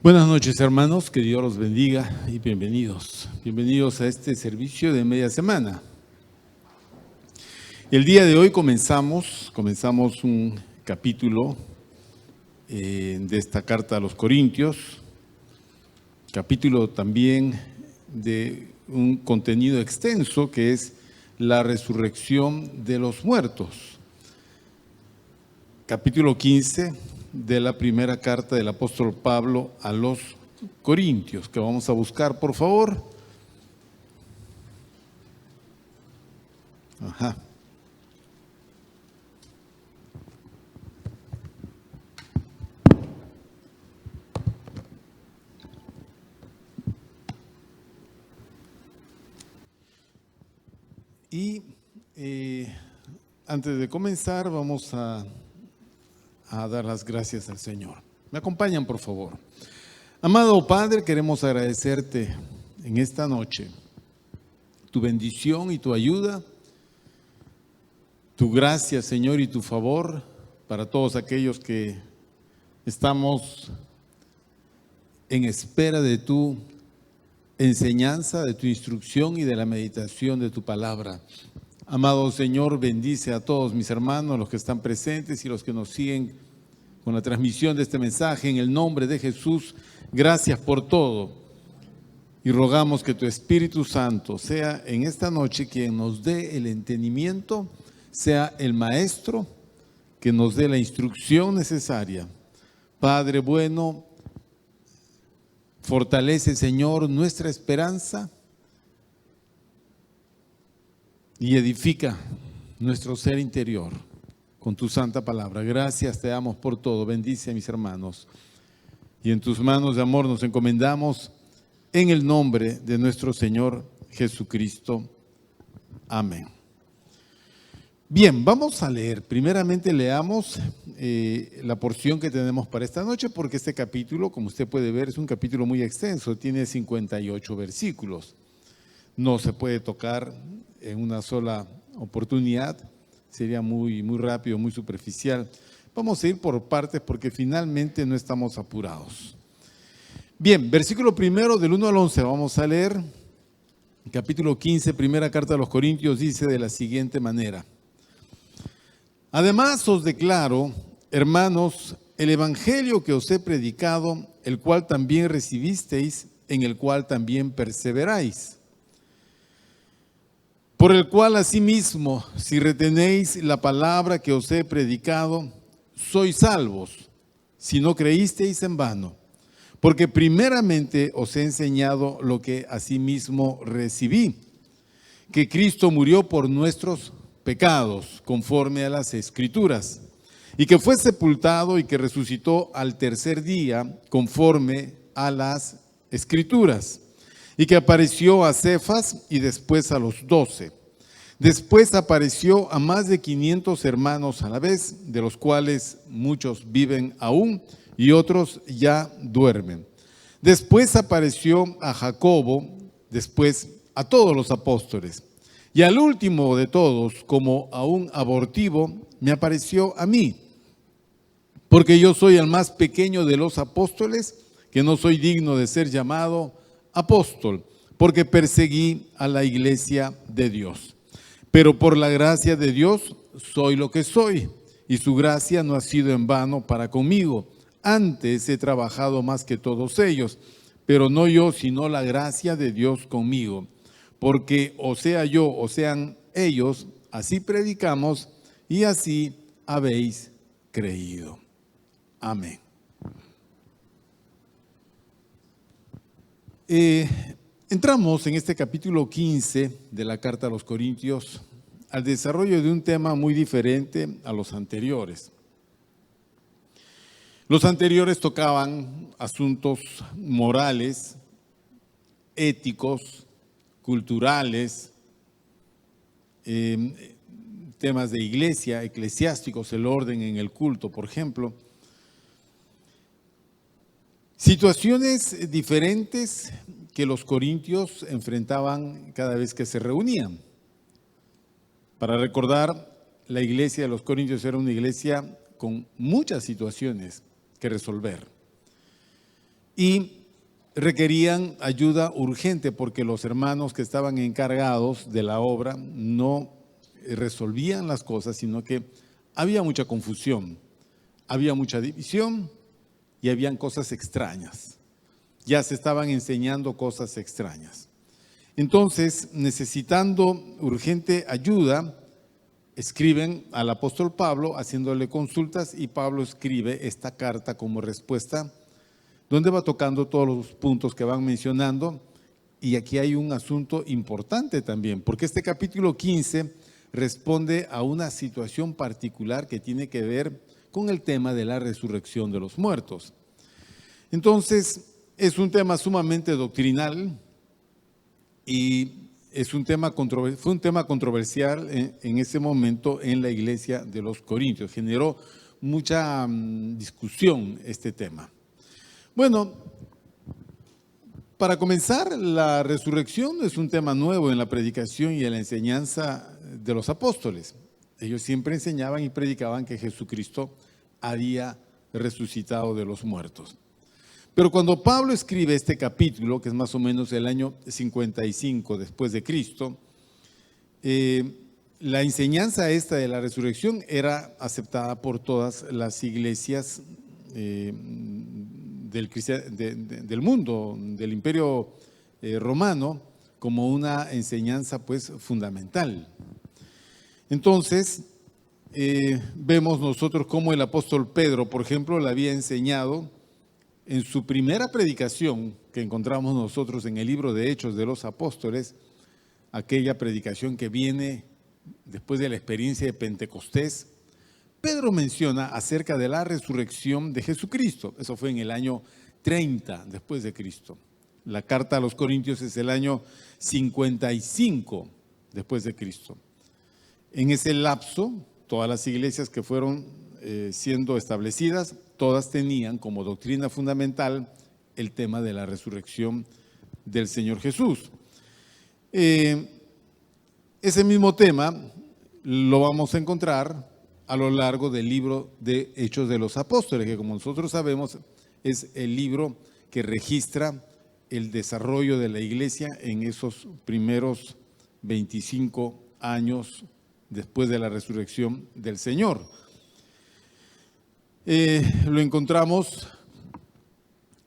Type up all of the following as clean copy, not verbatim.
Buenas noches, hermanos, que Dios los bendiga y bienvenidos. Bienvenidos a este servicio de media semana. El día de hoy comenzamos un capítulo de esta carta a los Corintios, capítulo también de un contenido extenso que es la resurrección de los muertos. Capítulo 15 de la primera carta del apóstol Pablo a los Corintios, que vamos a buscar, por favor. Ajá. Y antes de comenzar, vamos a dar las gracias al Señor. ¿Me acompañan, por favor? Amado Padre, queremos agradecerte en esta noche tu bendición y tu ayuda, tu gracia, Señor, y tu favor para todos aquellos que estamos en espera de tu enseñanza, de tu instrucción y de la meditación de tu palabra. Amado Señor, bendice a todos mis hermanos, los que están presentes y los que nos siguen con la transmisión de este mensaje. En el nombre de Jesús, gracias por todo. Y rogamos que tu Espíritu Santo sea en esta noche quien nos dé el entendimiento, sea el Maestro que nos dé la instrucción necesaria. Padre bueno, fortalece, Señor, nuestra esperanza y edifica nuestro ser interior con tu santa palabra. Gracias te damos por todo. Bendice a mis hermanos. Y en tus manos de amor nos encomendamos en el nombre de nuestro Señor Jesucristo. Amén. Bien, vamos a leer. Primeramente leamos la porción que tenemos para esta noche, porque este capítulo, como usted puede ver, es un capítulo muy extenso. Tiene 58 versículos. No se puede tocar en una sola oportunidad, sería muy rápido, muy superficial. Vamos a ir por partes porque finalmente no estamos apurados. Bien, versículo primero del 1 al 11 vamos a leer. Capítulo 15, primera carta a los Corintios, dice de la siguiente manera: Además os declaro, hermanos, el evangelio que os he predicado, el cual también recibisteis, en el cual también perseveráis, por el cual asimismo, si retenéis la palabra que os he predicado, sois salvos, si no creísteis en vano. Porque primeramente os he enseñado lo que asimismo recibí, que Cristo murió por nuestros pecados, conforme a las Escrituras, y que fue sepultado y que resucitó al tercer día, conforme a las Escrituras, y que apareció a Cefas y después a los 12. Después apareció a más de 500 hermanos a la vez, de los cuales muchos viven aún y otros ya duermen. Después apareció a Jacobo, después a todos los apóstoles. Y al último de todos, como a un abortivo, me apareció a mí, porque yo soy el más pequeño de los apóstoles, que no soy digno de ser llamado apóstol, porque perseguí a la iglesia de Dios. Pero por la gracia de Dios soy lo que soy, y su gracia no ha sido en vano para conmigo. Antes he trabajado más que todos ellos, pero no yo, sino la gracia de Dios conmigo. Porque o sea yo o sean ellos, así predicamos y así habéis creído. Amén. Entramos en este capítulo 15 de la carta a los Corintios al desarrollo de un tema muy diferente a los anteriores. Los anteriores tocaban asuntos morales, éticos, culturales, temas de iglesia, eclesiásticos, el orden en el culto, por ejemplo. Situaciones diferentes que los corintios enfrentaban cada vez que se reunían. Para recordar, la iglesia de los Corintios era una iglesia con muchas situaciones que resolver. y requerían ayuda urgente porque los hermanos que estaban encargados de la obra no resolvían las cosas, sino que había mucha confusión, había mucha división y habían cosas extrañas. Ya se estaban enseñando cosas extrañas. Entonces, necesitando urgente ayuda, escriben al apóstol Pablo haciéndole consultas y Pablo escribe esta carta como respuesta donde va tocando todos los puntos que van mencionando. Y aquí hay un asunto importante también, porque este capítulo 15 responde a una situación particular que tiene que ver con el tema de la resurrección de los muertos. Entonces, es un tema sumamente doctrinal y fue un tema controversial en ese momento en la iglesia de los Corintios. Generó mucha discusión este tema. Bueno, para comenzar, la resurrección es un tema nuevo en la predicación y en la enseñanza de los apóstoles. Ellos siempre enseñaban y predicaban que Jesucristo había resucitado de los muertos. Pero cuando Pablo escribe este capítulo, que es más o menos el año 55 después de Cristo, la enseñanza esta de la resurrección era aceptada por todas las iglesias del mundo, del Imperio Romano, como una enseñanza pues fundamental. Entonces, vemos nosotros cómo el apóstol Pedro, por ejemplo, le había enseñado en su primera predicación que encontramos nosotros en el libro de Hechos de los Apóstoles, aquella predicación que viene después de la experiencia de Pentecostés. Pedro menciona acerca de la resurrección de Jesucristo. Eso fue en el año 30 después de Cristo. La carta a los Corintios es el año 55 después de Cristo. En ese lapso, todas las iglesias que fueron siendo establecidas, todas tenían como doctrina fundamental el tema de la resurrección del Señor Jesús. Ese mismo tema lo vamos a encontrar a lo largo del libro de Hechos de los Apóstoles, que como nosotros sabemos es el libro que registra el desarrollo de la iglesia en esos primeros 25 años después de la resurrección del Señor. Lo encontramos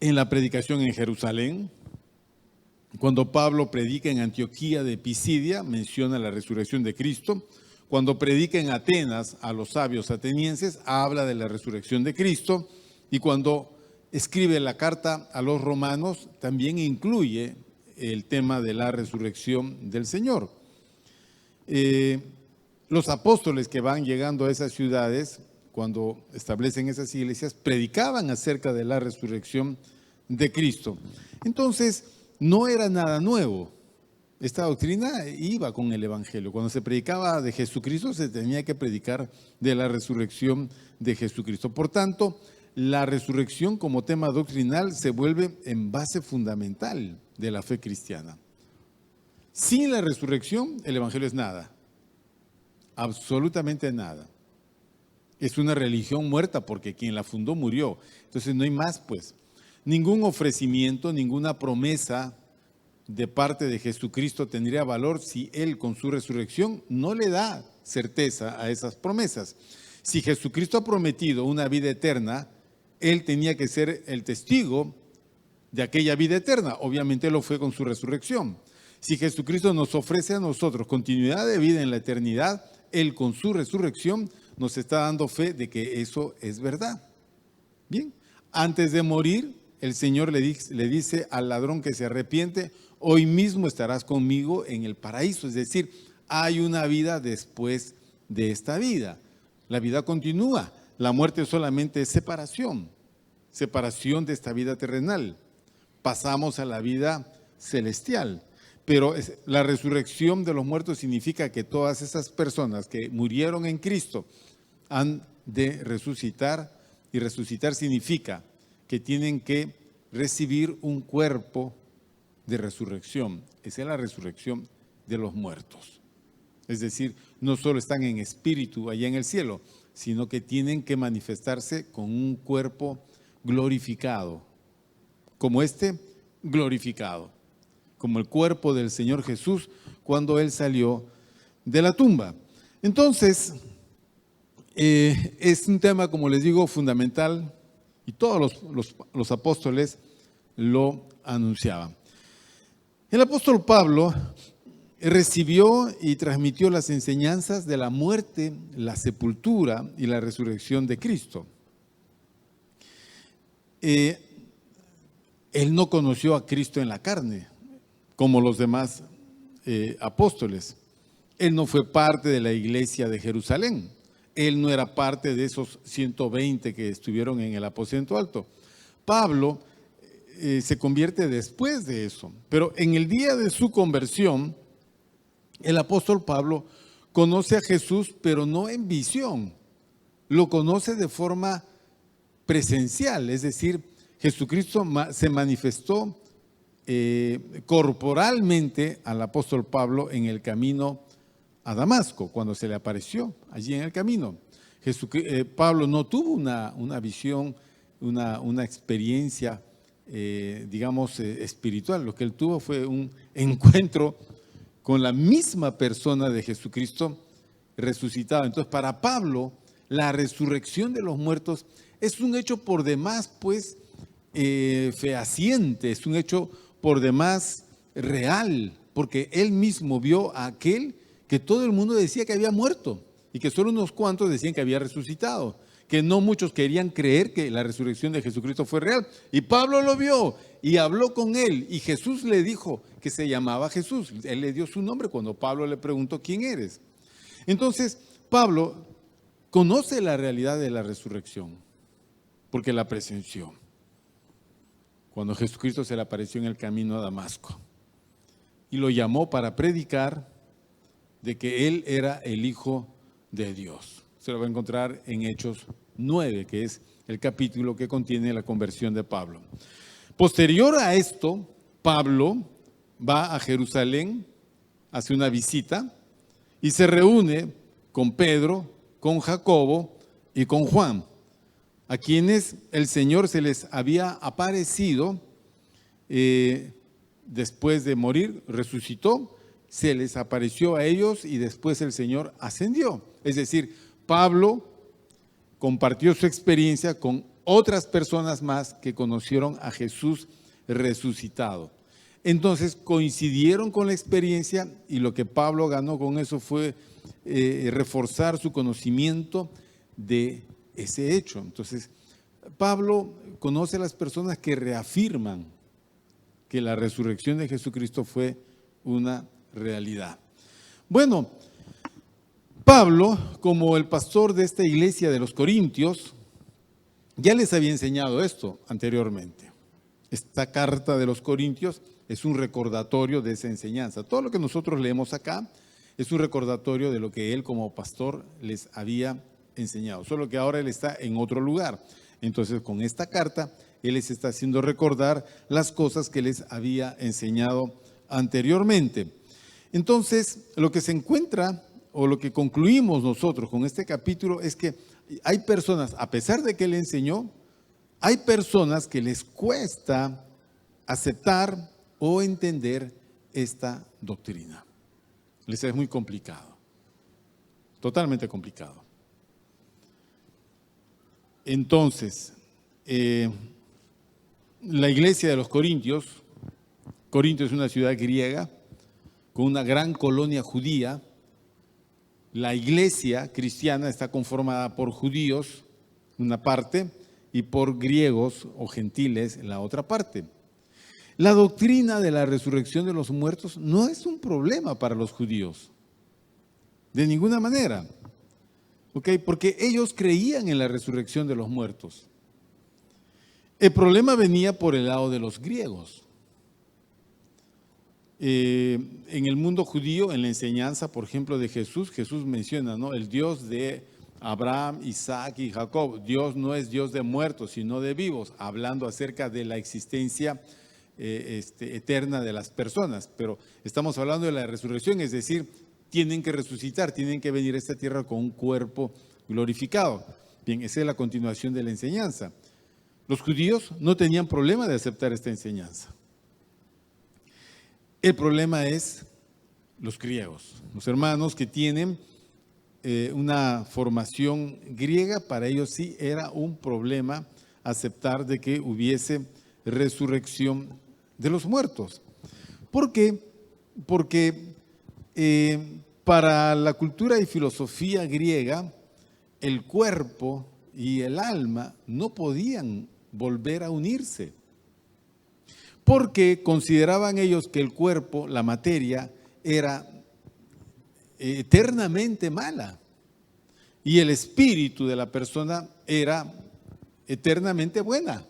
en la predicación en Jerusalén. Cuando Pablo predica en Antioquía de Pisidia, menciona la resurrección de Cristo. Cuando predica en Atenas a los sabios atenienses, habla de la resurrección de Cristo. Y cuando escribe la carta a los romanos, también incluye el tema de la resurrección del Señor. Los apóstoles que van llegando a esas ciudades, cuando establecen esas iglesias, predicaban acerca de la resurrección de Cristo. Entonces, no era nada nuevo. Esta doctrina iba con el Evangelio. Cuando se predicaba de Jesucristo, se tenía que predicar de la resurrección de Jesucristo. Por tanto, la resurrección como tema doctrinal se vuelve en base fundamental de la fe cristiana. Sin la resurrección, el Evangelio es nada. Absolutamente nada. Es una religión muerta porque quien la fundó murió. Entonces no hay más, pues. Ningún ofrecimiento, ninguna promesa de parte de Jesucristo tendría valor si Él con su resurrección no le da certeza a esas promesas. Si Jesucristo ha prometido una vida eterna, Él tenía que ser el testigo de aquella vida eterna. Obviamente lo fue con su resurrección. Si Jesucristo nos ofrece a nosotros continuidad de vida en la eternidad, Él con su resurrección nos está dando fe de que eso es verdad. Bien, antes de morir, el Señor le dice al ladrón que se arrepiente, hoy mismo estarás conmigo en el paraíso. Es decir, hay una vida después de esta vida. La vida continúa. La muerte solamente es separación de esta vida terrenal. Pasamos a la vida celestial. Pero la resurrección de los muertos significa que todas esas personas que murieron en Cristo han de resucitar, y resucitar significa que tienen que recibir un cuerpo de resurrección. Esa es la resurrección de los muertos. Es decir, no solo están en espíritu allá en el cielo, sino que tienen que manifestarse con un cuerpo glorificado, como este glorificado, como el cuerpo del Señor Jesús cuando Él salió de la tumba. Entonces, es un tema, como les digo, fundamental, y todos los apóstoles lo anunciaban. El apóstol Pablo recibió y transmitió las enseñanzas de la muerte, la sepultura y la resurrección de Cristo. Él no conoció a Cristo en la carne, como los demás apóstoles. Él no fue parte de la iglesia de Jerusalén. Él no era parte de esos 120 que estuvieron en el aposento alto. Pablo se convierte después de eso, pero en el día de su conversión, el apóstol Pablo conoce a Jesús, pero no en visión, lo conoce de forma presencial, es decir, Jesucristo se manifestó corporalmente al apóstol Pablo en el camino a Damasco, cuando se le apareció allí en el camino. Pablo no tuvo una visión, una experiencia, espiritual. Lo que él tuvo fue un encuentro con la misma persona de Jesucristo resucitado. Entonces, para Pablo, la resurrección de los muertos es un hecho por demás, pues, fehaciente, es un hecho por demás real, porque él mismo vio a aquel que todo el mundo decía que había muerto y que solo unos cuantos decían que había resucitado, que no muchos querían creer que la resurrección de Jesucristo fue real. Y Pablo lo vio y habló con él, y Jesús le dijo que se llamaba Jesús. Él le dio su nombre cuando Pablo le preguntó: ¿quién eres? Entonces, Pablo conoce la realidad de la resurrección, porque la presenció cuando Jesucristo se le apareció en el camino a Damasco y lo llamó para predicar de que Él era el Hijo de Dios. Se lo va a encontrar en Hechos 9, que es el capítulo que contiene la conversión de Pablo. Posterior a esto, Pablo va a Jerusalén, hace una visita y se reúne con Pedro, con Jacobo y con Juan, a quienes el Señor se les había aparecido después de morir, resucitó, se les apareció a ellos y después el Señor ascendió. Es decir, Pablo compartió su experiencia con otras personas más que conocieron a Jesús resucitado. Entonces coincidieron con la experiencia, y lo que Pablo ganó con eso fue reforzar su conocimiento de ese hecho. Entonces, Pablo conoce a las personas que reafirman que la resurrección de Jesucristo fue una realidad. Bueno, Pablo, como el pastor de esta iglesia de los Corintios, ya les había enseñado esto anteriormente. Esta carta de los Corintios es un recordatorio de esa enseñanza. Todo lo que nosotros leemos acá es un recordatorio de lo que él como pastor les había enseñado, solo que ahora él está en otro lugar. Entonces, con esta carta, él les está haciendo recordar las cosas que les había enseñado anteriormente. Entonces, lo que se encuentra, o lo que concluimos nosotros con este capítulo, es que hay personas, a pesar de que él enseñó, hay personas que les cuesta aceptar o entender esta doctrina. Les es muy complicado, totalmente complicado. Entonces, la iglesia de los Corintios, Corinto es una ciudad griega con una gran colonia judía. La iglesia cristiana está conformada por judíos, una parte, y por griegos o gentiles, la otra parte. La doctrina de la resurrección de los muertos no es un problema para los judíos, de ninguna manera. Porque ellos creían en la resurrección de los muertos. El problema venía por el lado de los griegos. En el mundo judío, en la enseñanza, por ejemplo, de Jesús, Jesús menciona, ¿no?, el Dios de Abraham, Isaac y Jacob. Dios no es Dios de muertos, sino de vivos, hablando acerca de la existencia eterna de las personas. Pero estamos hablando de la resurrección, es decir, tienen que resucitar, tienen que venir a esta tierra con un cuerpo glorificado. Bien, esa es la continuación de la enseñanza. Los judíos no tenían problema de aceptar esta enseñanza. El problema es los griegos, los hermanos que tienen una formación griega. Para ellos sí era un problema aceptar de que hubiese resurrección de los muertos. ¿Por qué? Porque para la cultura y filosofía griega, el cuerpo y el alma no podían volver a unirse, porque consideraban ellos que el cuerpo, la materia, era eternamente mala y el espíritu de la persona era eternamente buena.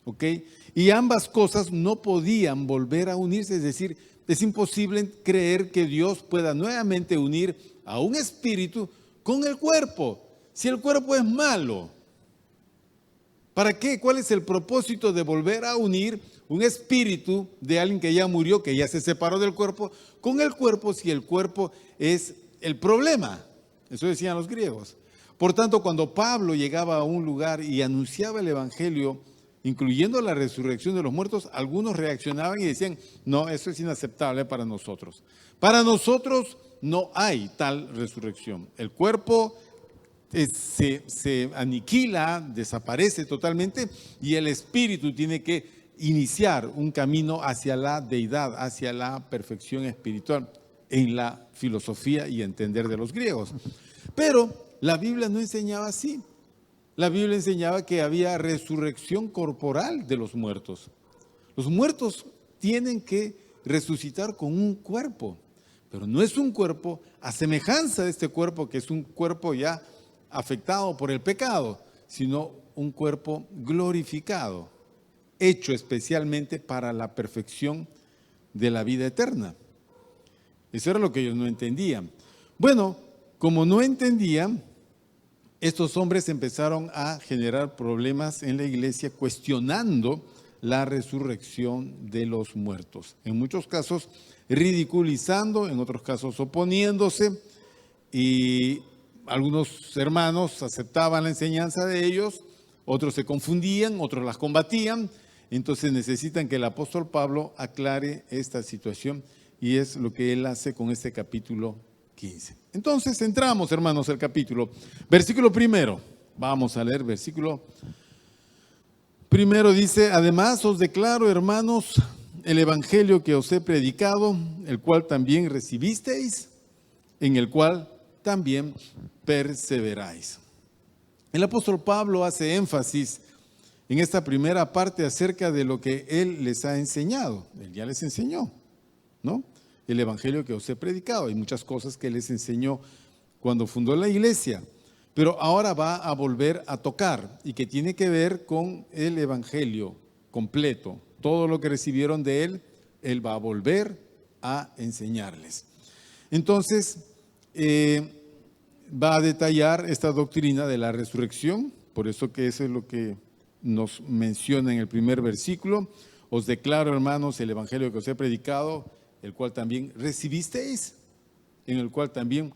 ¿Ok? Y ambas cosas no podían volver a unirse, es decir, es imposible creer que Dios pueda nuevamente unir a un espíritu con el cuerpo, si el cuerpo es malo. ¿Para qué? ¿Cuál es el propósito de volver a unir un espíritu de alguien que ya murió, que ya se separó del cuerpo, con el cuerpo, si el cuerpo es el problema? Eso decían los griegos. Por tanto, cuando Pablo llegaba a un lugar y anunciaba el evangelio, incluyendo la resurrección de los muertos, algunos reaccionaban y decían: no, eso es inaceptable para nosotros. Para nosotros no hay tal resurrección. El cuerpo se aniquila, desaparece totalmente, y el espíritu tiene que iniciar un camino hacia la deidad, hacia la perfección espiritual, en la filosofía y entender de los griegos. Pero la Biblia no enseñaba así. La Biblia enseñaba que había resurrección corporal de los muertos. Los muertos tienen que resucitar con un cuerpo, pero no es un cuerpo a semejanza de este cuerpo, que es un cuerpo ya afectado por el pecado, sino un cuerpo glorificado, hecho especialmente para la perfección de la vida eterna. Eso era lo que ellos no entendían. Bueno, como no entendían, estos hombres empezaron a generar problemas en la iglesia, cuestionando la resurrección de los muertos. En muchos casos ridiculizando, en otros casos oponiéndose, y algunos hermanos aceptaban la enseñanza de ellos, otros se confundían, otros las combatían. Entonces necesitan que el apóstol Pablo aclare esta situación, y es lo que él hace con este capítulo 15. Entonces entramos, hermanos, al capítulo. Versículo primero. Vamos a leer versículo primero. Dice: además os declaro, hermanos, el evangelio que os he predicado, el cual también recibisteis, en el cual también perseveráis. El apóstol Pablo hace énfasis en esta primera parte acerca de lo que él les ha enseñado. Él ya les enseñó, ¿no? El evangelio que os he predicado. Hay muchas cosas que les enseñó cuando fundó la iglesia, pero ahora va a volver a tocar, y que tiene que ver con el evangelio completo. Todo lo que recibieron de él, él va a volver a enseñarles. Entonces, va a detallar esta doctrina de la resurrección, por eso que eso es lo que nos menciona en el primer versículo. Os declaro, hermanos, el evangelio que os he predicado, el cual también recibisteis, en el cual también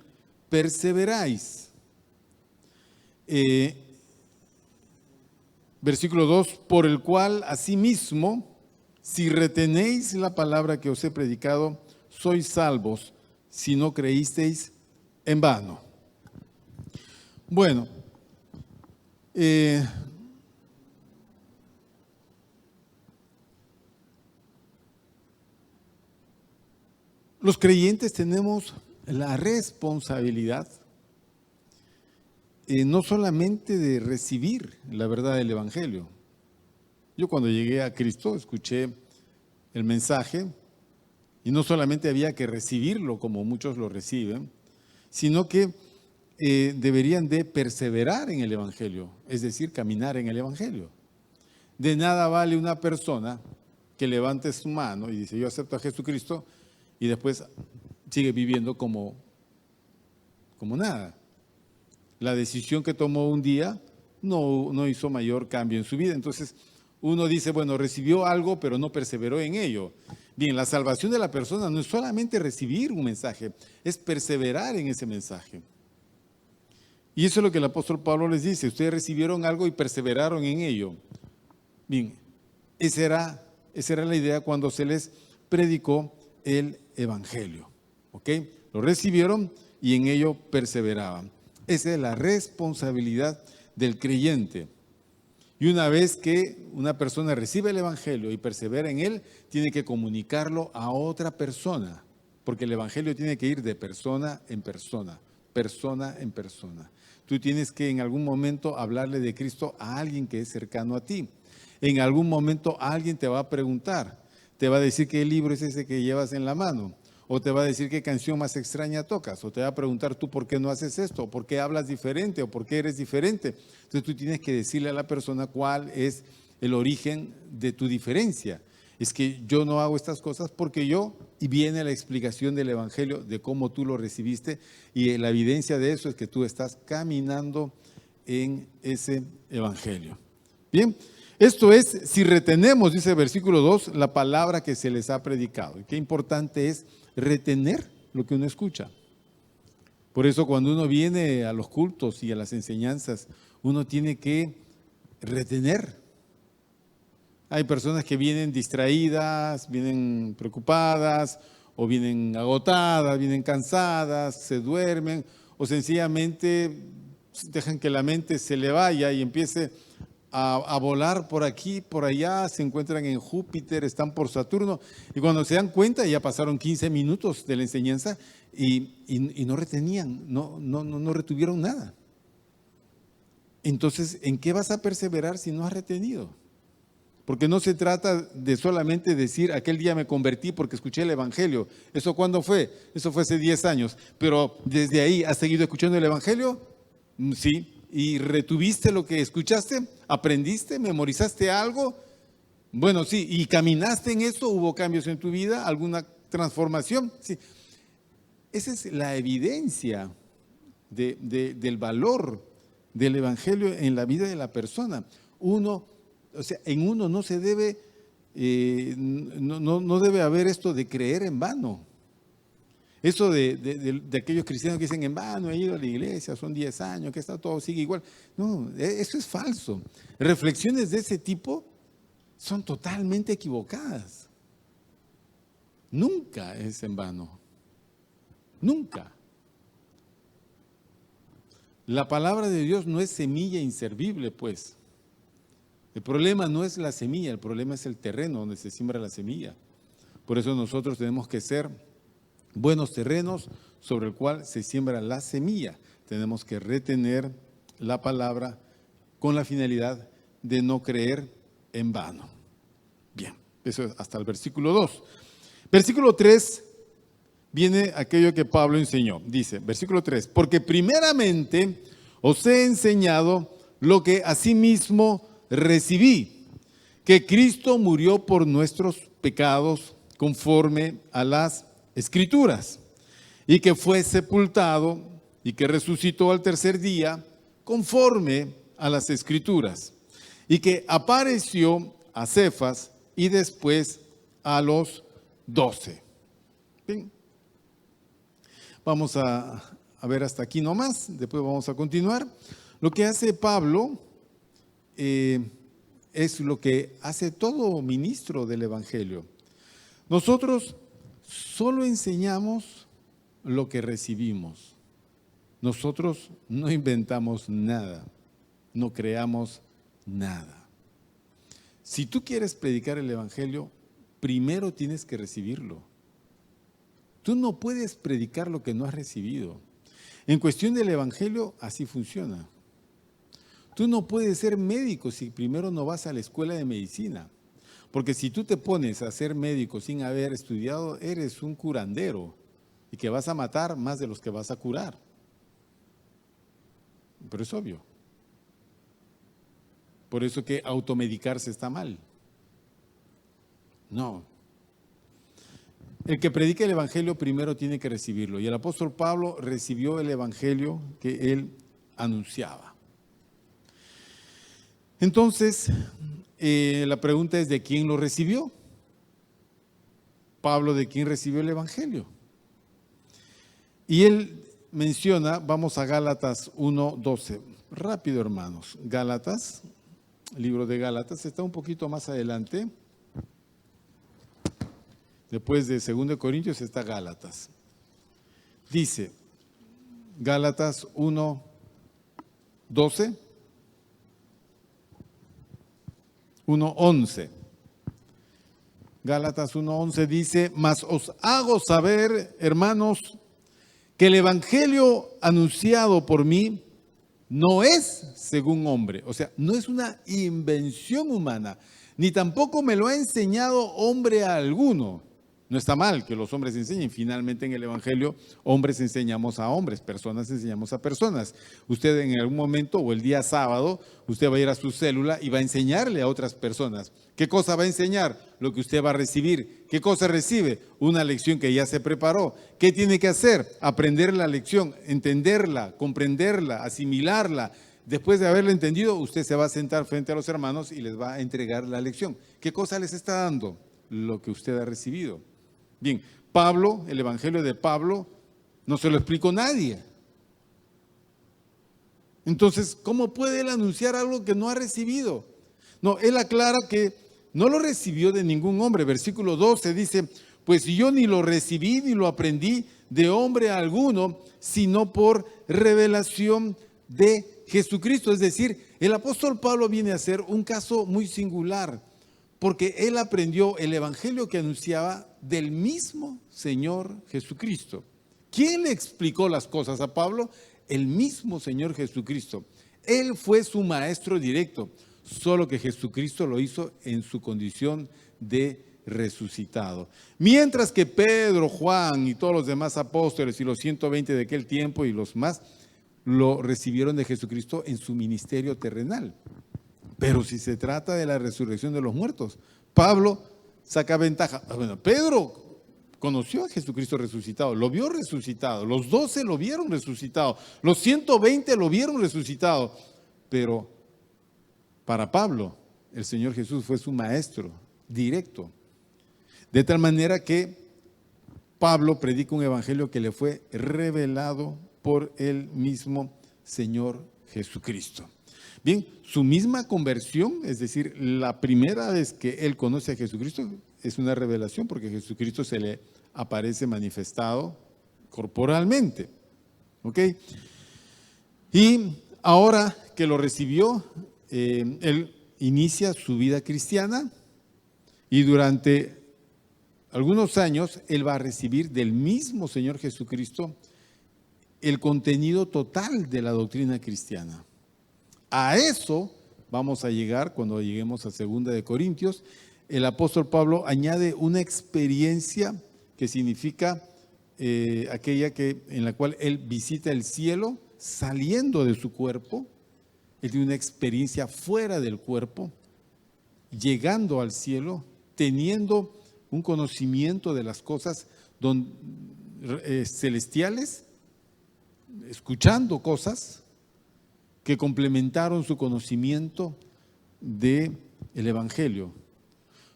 perseveráis. Versículo 2, por el cual asimismo, si retenéis la palabra que os he predicado, sois salvos, si no creísteis en vano. Bueno, los creyentes tenemos la responsabilidad no solamente de recibir la verdad del evangelio. Yo cuando llegué a Cristo escuché el mensaje, y no solamente había que recibirlo como muchos lo reciben, sino que deberían de perseverar en el evangelio, es decir, caminar en el evangelio. De nada vale una persona que levante su mano y dice: yo acepto a Jesucristo, y después sigue viviendo como nada. La decisión que tomó un día no hizo mayor cambio en su vida. Entonces uno dice: bueno, recibió algo, pero no perseveró en ello. Bien, la salvación de la persona no es solamente recibir un mensaje, es perseverar en ese mensaje. Y eso es lo que el apóstol Pablo les dice. Ustedes recibieron algo y perseveraron en ello. Bien, esa era la idea cuando se les predicó el evangelio. ¿Ok? Lo recibieron y en ello perseveraban. Esa es la responsabilidad del creyente. Y una vez que una persona recibe el evangelio y persevera en él, tiene que comunicarlo a otra persona, porque el evangelio tiene que ir de persona en persona, persona en persona. Tú tienes que en algún momento hablarle de Cristo a alguien que es cercano a ti. En algún momento alguien te va a preguntar, te va a decir qué libro es ese que llevas en la mano, o te va a decir qué canción más extraña tocas, o te va a preguntar tú por qué no haces esto, o por qué hablas diferente, o por qué eres diferente. Entonces tú tienes que decirle a la persona cuál es el origen de tu diferencia. Es que yo no hago estas cosas porque yo, y viene la explicación del evangelio de cómo tú lo recibiste, y la evidencia de eso es que tú estás caminando en ese evangelio. Bien. Esto es, si retenemos, dice el versículo 2, la palabra que se les ha predicado. Y qué importante es retener lo que uno escucha. Por eso cuando uno viene a los cultos y a las enseñanzas, uno tiene que retener. Hay personas que vienen distraídas, vienen preocupadas, o vienen agotadas, vienen cansadas, se duermen, o sencillamente dejan que la mente se le vaya y empiece a volar por aquí, por allá, se encuentran en Júpiter, están por Saturno, y cuando se dan cuenta ya pasaron 15 minutos de la enseñanza y no retenían, no retuvieron nada. Entonces, ¿en qué vas a perseverar si no has retenido? Porque no se trata de solamente decir, aquel día me convertí porque escuché el evangelio. ¿Eso cuándo fue? Eso fue hace 10 años. Pero desde ahí, ¿has seguido escuchando el evangelio? Sí. ¿Y retuviste lo que escuchaste? ¿Aprendiste? ¿Memorizaste algo? Bueno, sí. ¿Y caminaste en eso? ¿Hubo cambios en tu vida? ¿Alguna transformación? Sí. Esa es la evidencia del valor del evangelio en la vida de la persona. En uno no se debe, no debe haber esto de creer en vano. Eso de aquellos cristianos que dicen en vano, he ido a la iglesia, son 10 años, que está todo sigue igual. No, eso es falso. Reflexiones de ese tipo son totalmente equivocadas. Nunca es en vano. Nunca. La palabra de Dios no es semilla inservible, pues. El problema no es la semilla, el problema es el terreno donde se siembra la semilla. Por eso nosotros tenemos que ser buenos terrenos sobre el cual se siembra la semilla. Tenemos que retener la palabra con la finalidad de no creer en vano. Bien, eso es hasta el versículo 2. Versículo 3 viene aquello que Pablo enseñó. Dice, versículo 3, porque primeramente os he enseñado lo que asimismo recibí, que Cristo murió por nuestros pecados conforme a las Escrituras, y que fue sepultado y que resucitó al tercer día conforme a las Escrituras, y que apareció a Cefas y después a los 12. Bien. Vamos a ver hasta aquí nomás, después vamos a continuar. Lo que hace Pablo es lo que hace todo ministro del Evangelio. Nosotros solo enseñamos lo que recibimos. Nosotros no inventamos nada, no creamos nada. Si tú quieres predicar el Evangelio, primero tienes que recibirlo. Tú no puedes predicar lo que no has recibido. En cuestión del Evangelio, así funciona. Tú no puedes ser médico si primero no vas a la escuela de medicina. Porque si tú te pones a ser médico sin haber estudiado, eres un curandero y que vas a matar más de los que vas a curar. Pero es obvio. Por eso que automedicarse está mal. No. El que predica el Evangelio primero tiene que recibirlo. Y el apóstol Pablo recibió el Evangelio que él anunciaba. Entonces, la pregunta es, ¿de quién lo recibió? Pablo, ¿de quién recibió el Evangelio? Y él menciona, vamos a Gálatas 1:12. Rápido, hermanos. Gálatas, libro de Gálatas, está un poquito más adelante. Después de 2 Corintios está Gálatas. Dice, Gálatas 1:12, 1:11. Gálatas 1:11 dice, mas os hago saber, hermanos, que el evangelio anunciado por mí no es según hombre, o sea, no es una invención humana, ni tampoco me lo ha enseñado hombre alguno. No está mal que los hombres enseñen. Finalmente en el evangelio, hombres enseñamos a hombres, personas enseñamos a personas. Usted en algún momento o el día sábado, usted va a ir a su célula y va a enseñarle a otras personas. ¿Qué cosa va a enseñar? Lo que usted va a recibir. ¿Qué cosa recibe? Una lección que ya se preparó. ¿Qué tiene que hacer? Aprender la lección, entenderla, comprenderla, asimilarla. Después de haberla entendido, usted se va a sentar frente a los hermanos y les va a entregar la lección. ¿Qué cosa les está dando? Lo que usted ha recibido. Bien, Pablo, el evangelio de Pablo, no se lo explicó nadie. Entonces, ¿cómo puede él anunciar algo que no ha recibido? No, él aclara que no lo recibió de ningún hombre. Versículo 12 dice, pues yo ni lo recibí ni lo aprendí de hombre alguno, sino por revelación de Jesucristo. Es decir, el apóstol Pablo viene a ser un caso muy singular, porque él aprendió el evangelio que anunciaba del mismo Señor Jesucristo. ¿Quién le explicó las cosas a Pablo? El mismo Señor Jesucristo. Él fue su maestro directo, solo que Jesucristo lo hizo en su condición de resucitado. Mientras que Pedro, Juan y todos los demás apóstoles y los 120 de aquel tiempo y los más, lo recibieron de Jesucristo en su ministerio terrenal. Pero si se trata de la resurrección de los muertos, Pablo saca ventaja. Bueno, Pedro conoció a Jesucristo resucitado, lo vio resucitado, los 12 lo vieron resucitado, los 120 lo vieron resucitado, pero para Pablo el Señor Jesús fue su maestro directo, de tal manera que Pablo predica un evangelio que le fue revelado por el mismo Señor Jesucristo. Bien, su misma conversión, es decir, la primera vez que él conoce a Jesucristo es una revelación porque Jesucristo se le aparece manifestado corporalmente. ¿Ok? Y ahora que lo recibió, él inicia su vida cristiana y durante algunos años él va a recibir del mismo Señor Jesucristo el contenido total de la doctrina cristiana. A eso vamos a llegar cuando lleguemos a 2 Corintios. El apóstol Pablo añade una experiencia que significa aquella en la cual él visita el cielo saliendo de su cuerpo. Él tiene una experiencia fuera del cuerpo, llegando al cielo, teniendo un conocimiento de las cosas celestiales, escuchando cosas que complementaron su conocimiento del evangelio.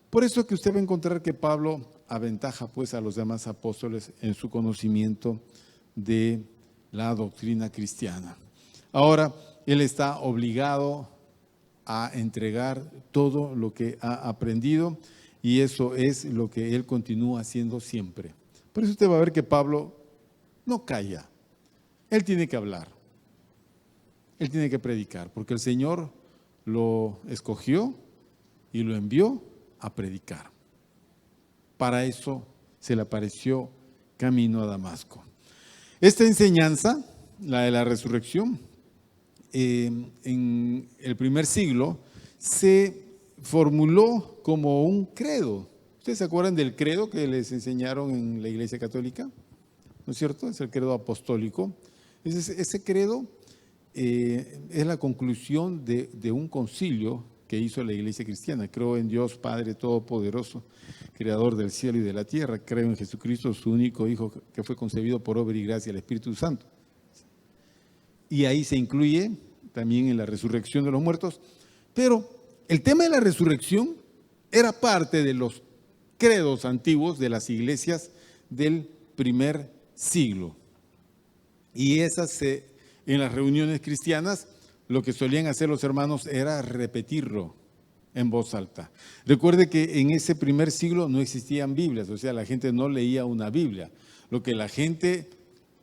Por eso que usted va a encontrar que Pablo aventaja pues a los demás apóstoles en su conocimiento de la doctrina cristiana. Ahora, él está obligado a entregar todo lo que ha aprendido y eso es lo que él continúa haciendo siempre. Por eso usted va a ver que Pablo no calla, él tiene que hablar. Él tiene que predicar, porque el Señor lo escogió y lo envió a predicar. Para eso se le apareció camino a Damasco. Esta enseñanza, la de la resurrección, en el primer siglo se formuló como un credo. ¿Ustedes se acuerdan del credo que les enseñaron en la Iglesia Católica? ¿No es cierto? Es el credo apostólico. Ese credo es la conclusión de un concilio que hizo la Iglesia cristiana. Creo en Dios Padre Todopoderoso, Creador del cielo y de la tierra. Creo en Jesucristo, su único Hijo, que fue concebido por obra y gracia del Espíritu Santo. Y ahí se incluye también en la resurrección de los muertos. Pero el tema de la resurrección era parte de los credos antiguos de las iglesias del primer siglo. Y en las reuniones cristianas, lo que solían hacer los hermanos era repetirlo en voz alta. Recuerde que en ese primer siglo no existían Biblias, o sea, la gente no leía una Biblia. Lo que la gente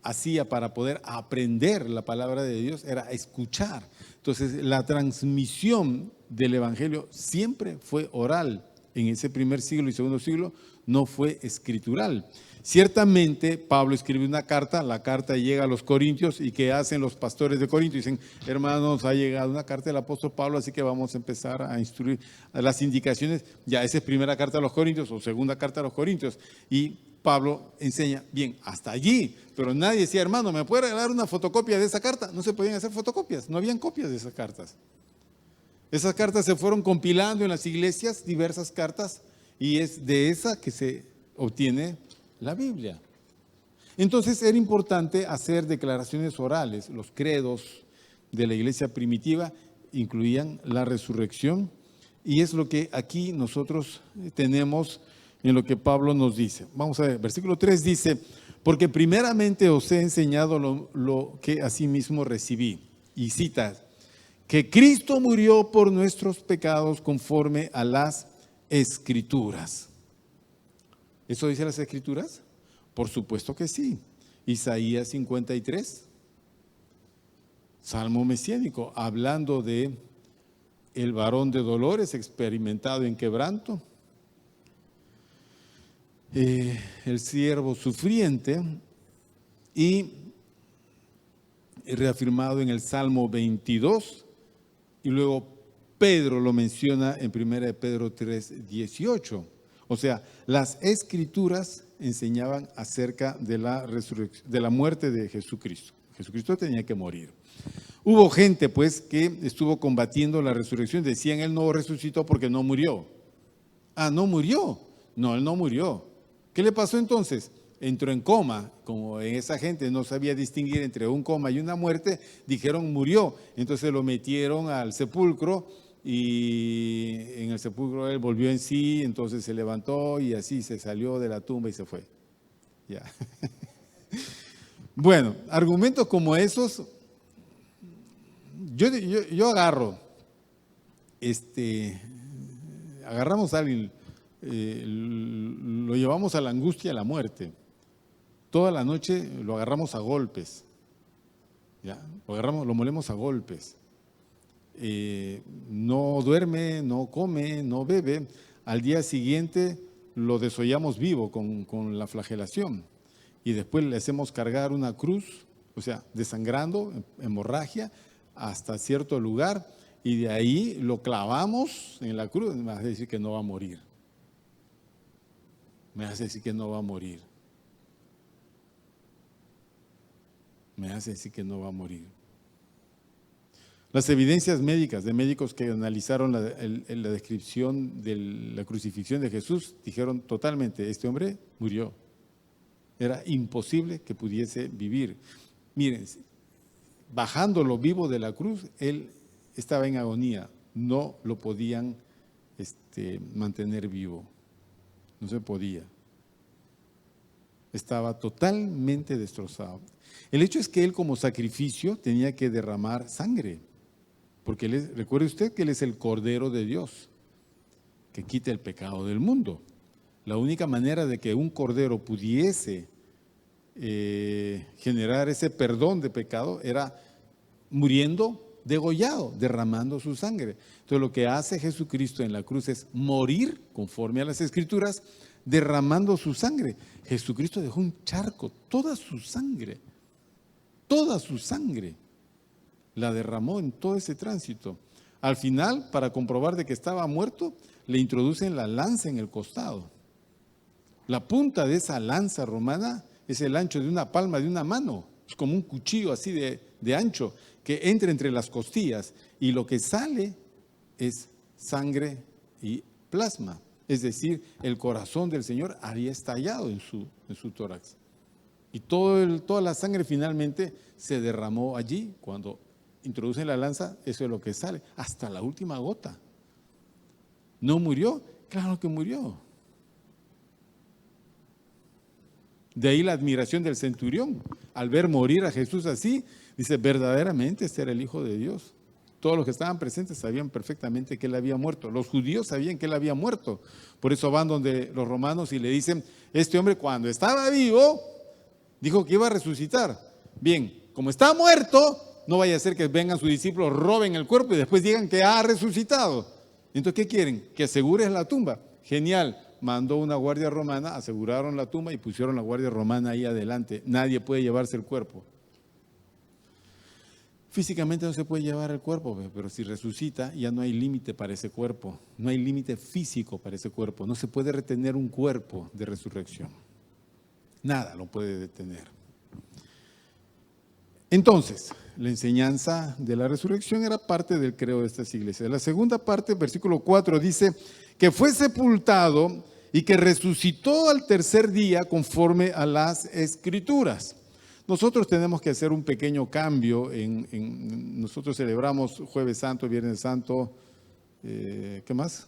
hacía para poder aprender la palabra de Dios era escuchar. Entonces, la transmisión del Evangelio siempre fue oral. En ese primer siglo y segundo siglo no fue escritural. Ciertamente, Pablo escribe una carta, la carta llega a los corintios, y ¿qué hacen los pastores de Corinto? Dicen: hermanos, ha llegado una carta del apóstol Pablo, así que vamos a empezar a instruir a las indicaciones. Ya, esa es primera carta a los corintios o segunda carta a los corintios. Y Pablo enseña, bien, hasta allí, pero nadie decía: hermano, ¿me puede regalar una fotocopia de esa carta? No se podían hacer fotocopias, no habían copias de esas cartas. Esas cartas se fueron compilando en las iglesias, diversas cartas, y es de esa que se obtiene la Biblia. Entonces era importante hacer declaraciones orales. Los credos de la iglesia primitiva incluían la resurrección, y es lo que aquí nosotros tenemos en lo que Pablo nos dice. Vamos a ver, versículo 3 dice: porque primeramente os he enseñado lo que asimismo recibí. Y cita: que Cristo murió por nuestros pecados conforme a las Escrituras. ¿Eso dice las Escrituras? Por supuesto que sí. Isaías 53, Salmo mesiánico, hablando de el varón de dolores, experimentado en quebranto, el siervo sufriente, y reafirmado en el Salmo 22, y luego Pedro lo menciona en 1 Pedro 3:18. O sea, las Escrituras enseñaban acerca de la resurrección, de la muerte de Jesucristo. Jesucristo tenía que morir. Hubo gente, pues, que estuvo combatiendo la resurrección. Decían: él no resucitó porque no murió. Ah, ¿no murió? No, él no murió. ¿Qué le pasó entonces? Entró en coma. Como esa gente no sabía distinguir entre un coma y una muerte, dijeron: murió. Entonces lo metieron al sepulcro, y en el sepulcro él volvió en sí, entonces se levantó y así se salió de la tumba y se fue. Ya. Bueno, argumentos como esos, yo agarramos a alguien, lo llevamos a la angustia, a la muerte. Toda la noche lo agarramos a golpes, ¿ya? Lo molemos a golpes. No duerme, no come, no bebe. Al día siguiente lo desollamos vivo con la flagelación, y después le hacemos cargar una cruz, o sea, desangrando, hemorragia, hasta cierto lugar, y de ahí lo clavamos en la cruz. Me vas a decir que no va a morir. Me vas a decir que no va a morir. Me hace decir que no va a morir. Las evidencias médicas de médicos que analizaron la descripción de la crucifixión de Jesús dijeron totalmente: este hombre murió. Era imposible que pudiese vivir. Miren, bajándolo vivo de la cruz, él estaba en agonía. No lo podían mantener vivo. No se podía. Estaba totalmente destrozado. El hecho es que él, como sacrificio, tenía que derramar sangre. Porque recuerde usted que él es el Cordero de Dios, que quita el pecado del mundo. La única manera de que un cordero pudiese generar ese perdón de pecado era muriendo degollado, derramando su sangre. Entonces, lo que hace Jesucristo en la cruz es morir conforme a las Escrituras, derramando su sangre. Jesucristo dejó un charco, toda su sangre la derramó en todo ese tránsito. Al final, para comprobar de que estaba muerto, le introducen la lanza en el costado. La punta de esa lanza romana es el ancho de una palma de una mano. Es como un cuchillo así de ancho, que entra entre las costillas, y lo que sale es sangre y plasma. Es decir, el corazón del Señor había estallado en su tórax. Y toda la sangre finalmente se derramó allí. Cuando introducen la lanza, eso es lo que sale, hasta la última gota. ¿No murió? Claro que murió. De ahí la admiración del centurión. Al ver morir a Jesús así, dice, verdaderamente este era el Hijo de Dios. Todos los que estaban presentes sabían perfectamente que él había muerto. Los judíos sabían que él había muerto. Por eso van donde los romanos y le dicen, este hombre cuando estaba vivo, dijo que iba a resucitar. Bien, como está muerto, no vaya a ser que vengan sus discípulos, roben el cuerpo y después digan que ha resucitado. Entonces, ¿qué quieren? Que asegures la tumba. Genial. Mandó una guardia romana, aseguraron la tumba y pusieron la guardia romana ahí adelante. Nadie puede llevarse el cuerpo. Físicamente no se puede llevar el cuerpo, pero si resucita ya no hay límite para ese cuerpo. No hay límite físico para ese cuerpo. No se puede retener un cuerpo de resurrección. Nada lo puede detener. Entonces, la enseñanza de la resurrección era parte del credo de estas iglesias. La segunda parte, versículo 4, dice que fue sepultado y que resucitó al tercer día conforme a las Escrituras. Nosotros tenemos que hacer un pequeño cambio. Nosotros celebramos Jueves Santo, Viernes Santo, ¿qué más?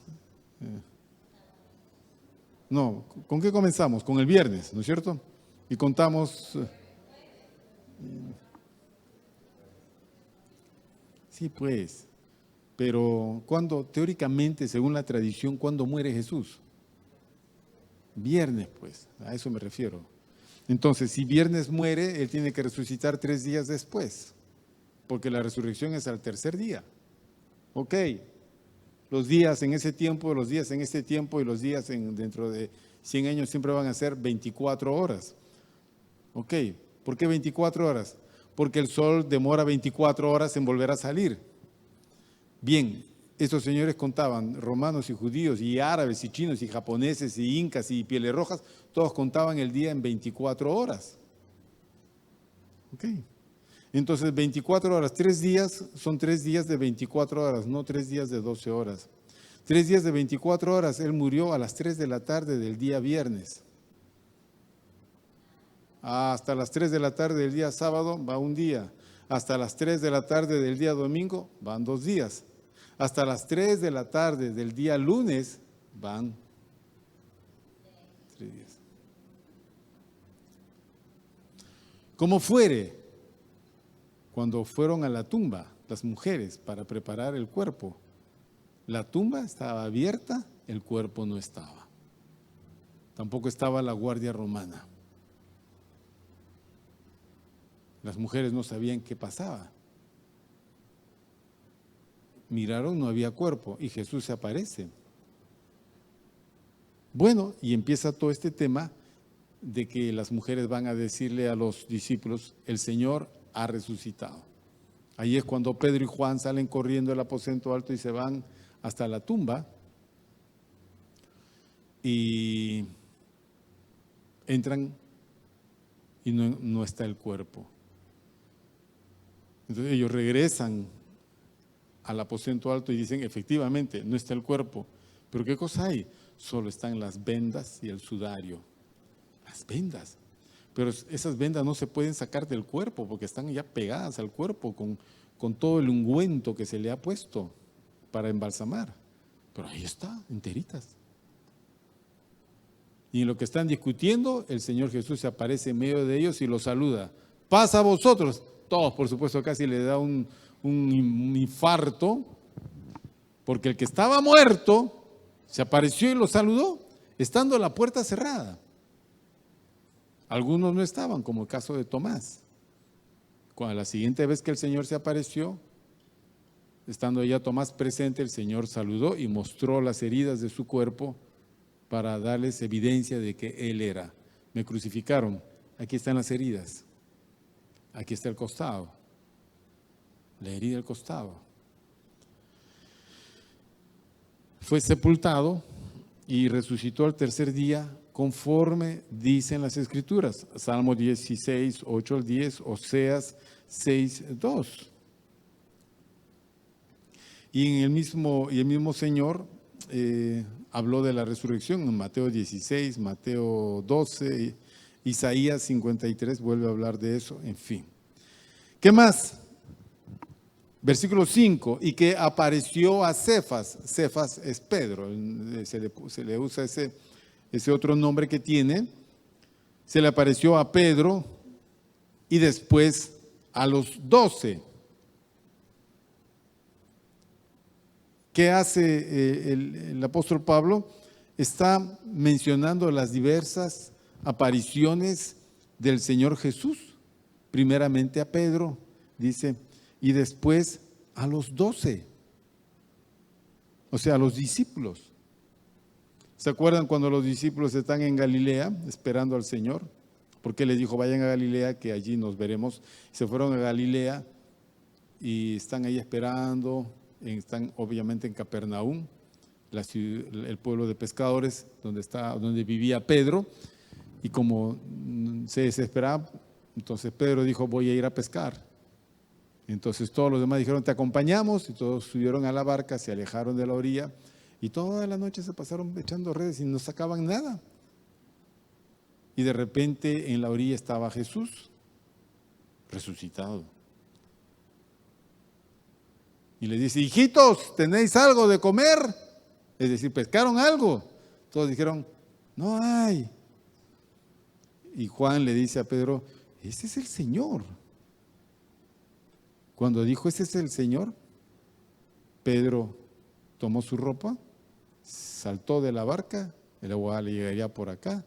No, ¿con qué comenzamos? Con el viernes, ¿no es cierto? Y contamos... Sí, pues, pero cuando, teóricamente, según la tradición, ¿cuándo muere Jesús? Viernes, pues, a eso me refiero. Entonces, si viernes muere, él tiene que resucitar 3 días después, porque la resurrección es al tercer día. Ok, los días en ese tiempo, los días en este tiempo y los días dentro de 100 años siempre van a ser 24 horas. Ok, ¿por qué 24 horas? Porque el sol demora 24 horas en volver a salir. Bien, estos señores contaban, romanos y judíos, y árabes y chinos y japoneses y incas y pieles rojas, todos contaban el día en 24 horas. Ok, entonces 24 horas, 3 días son 3 días de 24 horas, no 3 días de 12 horas. 3 días de 24 horas, él murió a las 3 de la tarde del día viernes. Hasta las 3 de la tarde del día sábado va un día. Hasta las 3 de la tarde del día domingo van 2 días. Hasta las 3 de la tarde del día lunes van 3 días. Como fuere, cuando fueron a la tumba las mujeres para preparar el cuerpo, la tumba estaba abierta, el cuerpo no estaba. Tampoco estaba la guardia romana. Las mujeres no sabían qué pasaba. Miraron, no había cuerpo y Jesús se aparece. Bueno, y empieza todo este tema de que las mujeres van a decirle a los discípulos, el Señor ha resucitado. Ahí es cuando Pedro y Juan salen corriendo del aposento alto y se van hasta la tumba y entran y no está el cuerpo. Entonces ellos regresan al aposento alto y dicen, efectivamente, no está el cuerpo. ¿Pero qué cosa hay? Solo están las vendas y el sudario. Las vendas. Pero esas vendas no se pueden sacar del cuerpo porque están ya pegadas al cuerpo con todo el ungüento que se le ha puesto para embalsamar. Pero ahí está, enteritas. Y en lo que están discutiendo, el Señor Jesús se aparece en medio de ellos y los saluda. Pasa a vosotros. Todos, por supuesto, casi le da un infarto, porque el que estaba muerto se apareció y lo saludó, estando la puerta cerrada. Algunos no estaban, como el caso de Tomás. Cuando la siguiente vez que el Señor se apareció, estando ya Tomás presente, el Señor saludó y mostró las heridas de su cuerpo para darles evidencia de que Él era. Me crucificaron, aquí están las heridas. Aquí está el costado, la herida del costado. Fue sepultado y resucitó al tercer día conforme dicen las Escrituras. Salmo 16, 8 al 10, Oseas 6, 2. Y el mismo Señor habló de la resurrección en Mateo 16, Mateo 12, Isaías 53 vuelve a hablar de eso, en fin. ¿Qué más? Versículo 5, y que apareció a Cefas. Cefas es Pedro, se le usa ese otro nombre que tiene. se le apareció a Pedro y después a los 12. ¿Qué hace el apóstol Pablo? Está mencionando las diversas apariciones del Señor Jesús. Primeramente a Pedro, dice, y después a los 12. O sea, a los discípulos. ¿Se acuerdan cuando los discípulos están en Galilea esperando al Señor? Porque les dijo, vayan a Galilea, que allí nos veremos. Se fueron a Galilea y están ahí esperando. Están obviamente en Capernaum, el pueblo de pescadores, donde vivía Pedro. Y como se desesperaba, entonces Pedro dijo, voy a ir a pescar. Entonces todos los demás dijeron, te acompañamos, y todos subieron a la barca, se alejaron de la orilla, y toda la noche se pasaron echando redes y no sacaban nada. Y de repente en la orilla estaba Jesús, resucitado. Y les dice, hijitos, ¿tenéis algo de comer? Es decir, ¿pescaron algo? Todos dijeron, no hay. Y Juan le dice a Pedro, ese es el Señor. Cuando dijo, ese es el Señor, Pedro tomó su ropa, saltó de la barca, el agua le llegaría por acá,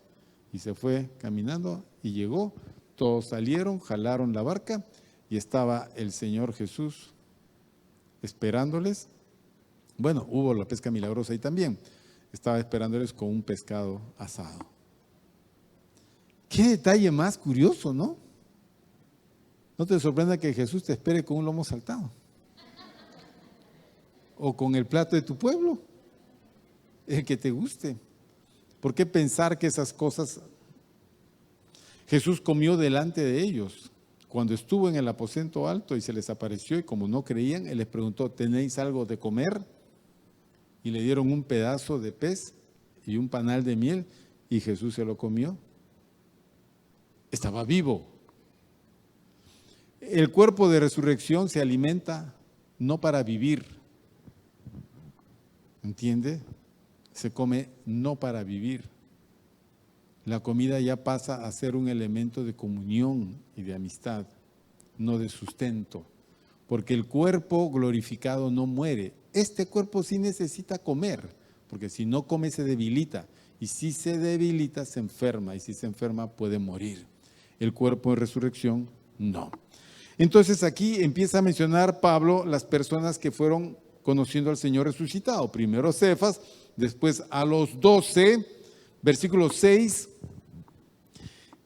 y se fue caminando y llegó. Todos salieron, jalaron la barca y estaba el Señor Jesús esperándoles. Bueno, hubo la pesca milagrosa ahí también. Estaba esperándoles con un pescado asado. Qué detalle más curioso, ¿no? No te sorprenda que Jesús te espere con un lomo saltado. O con el plato de tu pueblo, el que te guste. ¿Por qué pensar que esas cosas? Jesús comió delante de ellos. Cuando estuvo en el aposento alto y se les apareció, y como no creían, Él les preguntó, ¿tenéis algo de comer? Y le dieron un pedazo de pez y un panal de miel, y Jesús se lo comió. Estaba vivo. El cuerpo de resurrección se alimenta no para vivir. ¿Entiende? Se come no para vivir. La comida ya pasa a ser un elemento de comunión y de amistad, no de sustento. Porque el cuerpo glorificado no muere. Este cuerpo sí necesita comer, porque si no come se debilita. Y si se debilita se enferma, y si se enferma puede morir. El cuerpo de resurrección no. Entonces aquí empieza a mencionar Pablo las personas que fueron conociendo al Señor resucitado. Primero Cefas, después a los 12, versículo 6.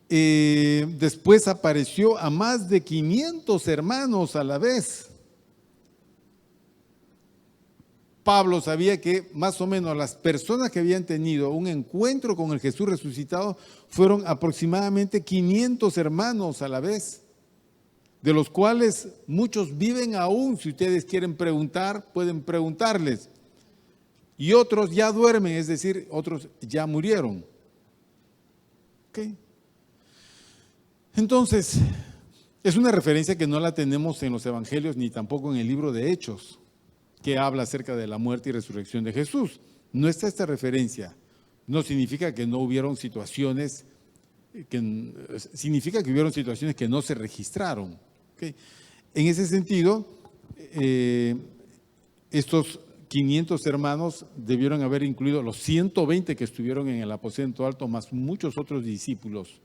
Después apareció a más de 500 hermanos a la vez. Pablo sabía que más o menos las personas que habían tenido un encuentro con el Jesús resucitado fueron aproximadamente 500 hermanos a la vez, de los cuales muchos viven aún. Si ustedes quieren preguntar, pueden preguntarles. Y otros ya duermen, es decir, otros ya murieron. ¿Ok? Entonces, es una referencia que no la tenemos en los evangelios ni tampoco en el libro de Hechos, que habla acerca de la muerte y resurrección de Jesús. No está esta referencia. No significa que no hubieron situaciones, significa que hubieron situaciones que no se registraron. ¿Okay? En ese sentido, estos 500 hermanos debieron haber incluido los 120 que estuvieron en el aposento alto, más muchos otros discípulos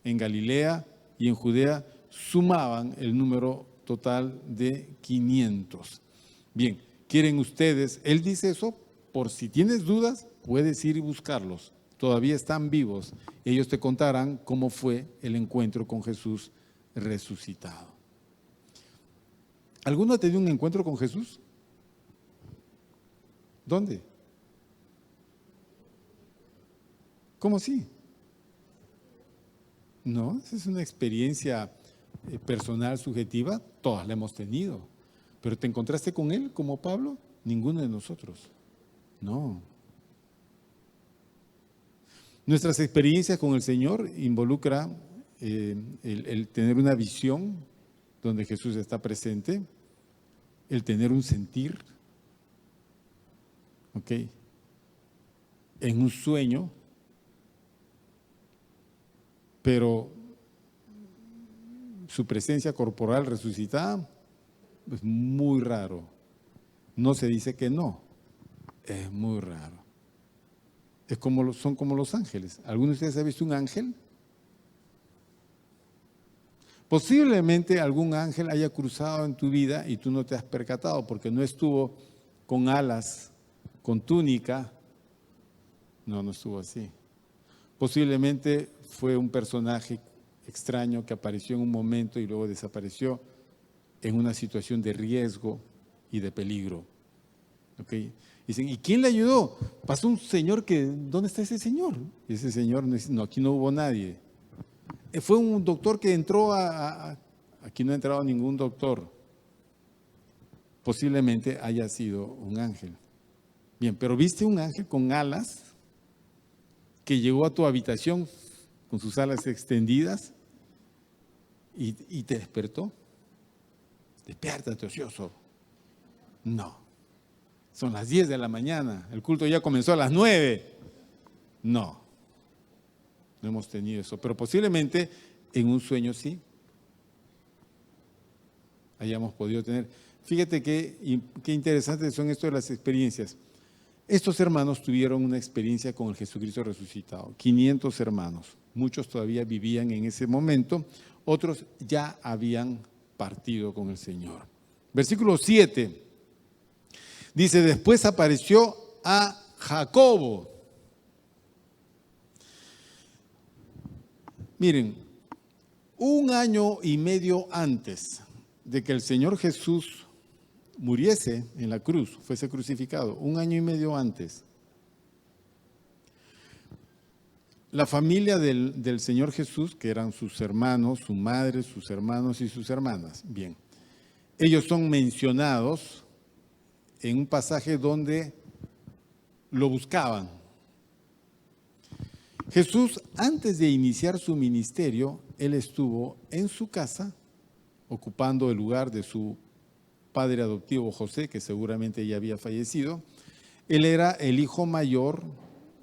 en Galilea y en Judea, sumaban el número total de 500. Bien, ¿quieren ustedes? Él dice eso, por si tienes dudas, puedes ir y buscarlos. Todavía están vivos. Ellos te contarán cómo fue el encuentro con Jesús resucitado. ¿Alguno ha tenido un encuentro con Jesús? ¿Dónde? ¿Cómo así? No, esa es una experiencia personal, subjetiva, todas la hemos tenido. ¿Pero te encontraste con Él como Pablo? Ninguno de nosotros. No. Nuestras experiencias con el Señor involucra el tener una visión donde Jesús está presente, el tener un sentir, ¿ok? En un sueño, pero su presencia corporal resucitada es muy raro. No se dice que no, es muy raro. Son como los ángeles. ¿Alguno de ustedes ha visto un ángel? Posiblemente algún ángel haya cruzado en tu vida y tú no te has percatado porque no estuvo con alas, con túnica. No estuvo así. Posiblemente fue un personaje extraño que apareció en un momento y luego desapareció en una situación de riesgo y de peligro. ¿Okay? Dicen, ¿y quién le ayudó? Pasó un señor ¿dónde está ese señor? Y ese señor no, aquí no hubo nadie. Fue un doctor que entró aquí no ha entrado ningún doctor. Posiblemente haya sido un ángel. Bien, pero ¿viste un ángel con alas que llegó a tu habitación con sus alas extendidas y te despertó? Despiértate, ocioso. No. Son las 10 de la mañana. El culto ya comenzó a las 9. No hemos tenido eso. Pero posiblemente en un sueño sí hayamos podido tener. Fíjate qué interesantes son esto de las experiencias. Estos hermanos tuvieron una experiencia con el Jesucristo resucitado. 500 hermanos. Muchos todavía vivían en ese momento. Otros ya habían partido con el Señor. Versículo 7. Dice, después apareció a Jacobo. Miren, 1 año y medio antes de que el Señor Jesús muriese en la cruz, fuese crucificado, 1 año y medio antes, la familia del Señor Jesús, que eran sus hermanos, su madre, sus hermanos y sus hermanas, bien, ellos son mencionados en un pasaje donde lo buscaban. Jesús, antes de iniciar su ministerio, él estuvo en su casa, ocupando el lugar de su padre adoptivo José, que seguramente ya había fallecido. Él era el hijo mayor,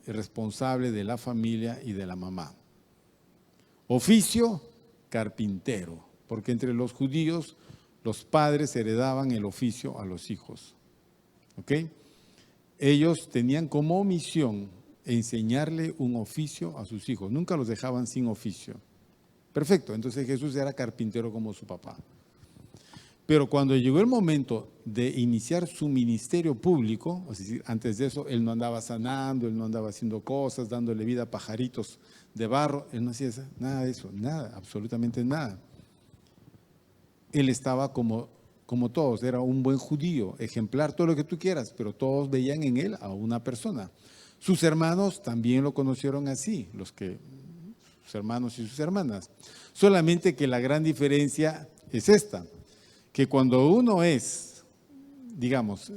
el responsable de la familia y de la mamá. Oficio, carpintero, porque entre los judíos los padres heredaban el oficio a los hijos. ¿Ok? Ellos tenían como misión enseñarle un oficio a sus hijos. Nunca los dejaban sin oficio. Perfecto, entonces Jesús era carpintero como su papá. Pero cuando llegó el momento de iniciar su ministerio público, es decir, antes de eso, él no andaba sanando, él no andaba haciendo cosas, dándole vida a pajaritos de barro, él no hacía nada de eso, nada, absolutamente nada. Él estaba como todos, era un buen judío, ejemplar, todo lo que tú quieras, pero todos veían en él a una persona. Sus hermanos también lo conocieron así, sus hermanos y sus hermanas. Solamente que la gran diferencia es esta, que cuando uno es, digamos,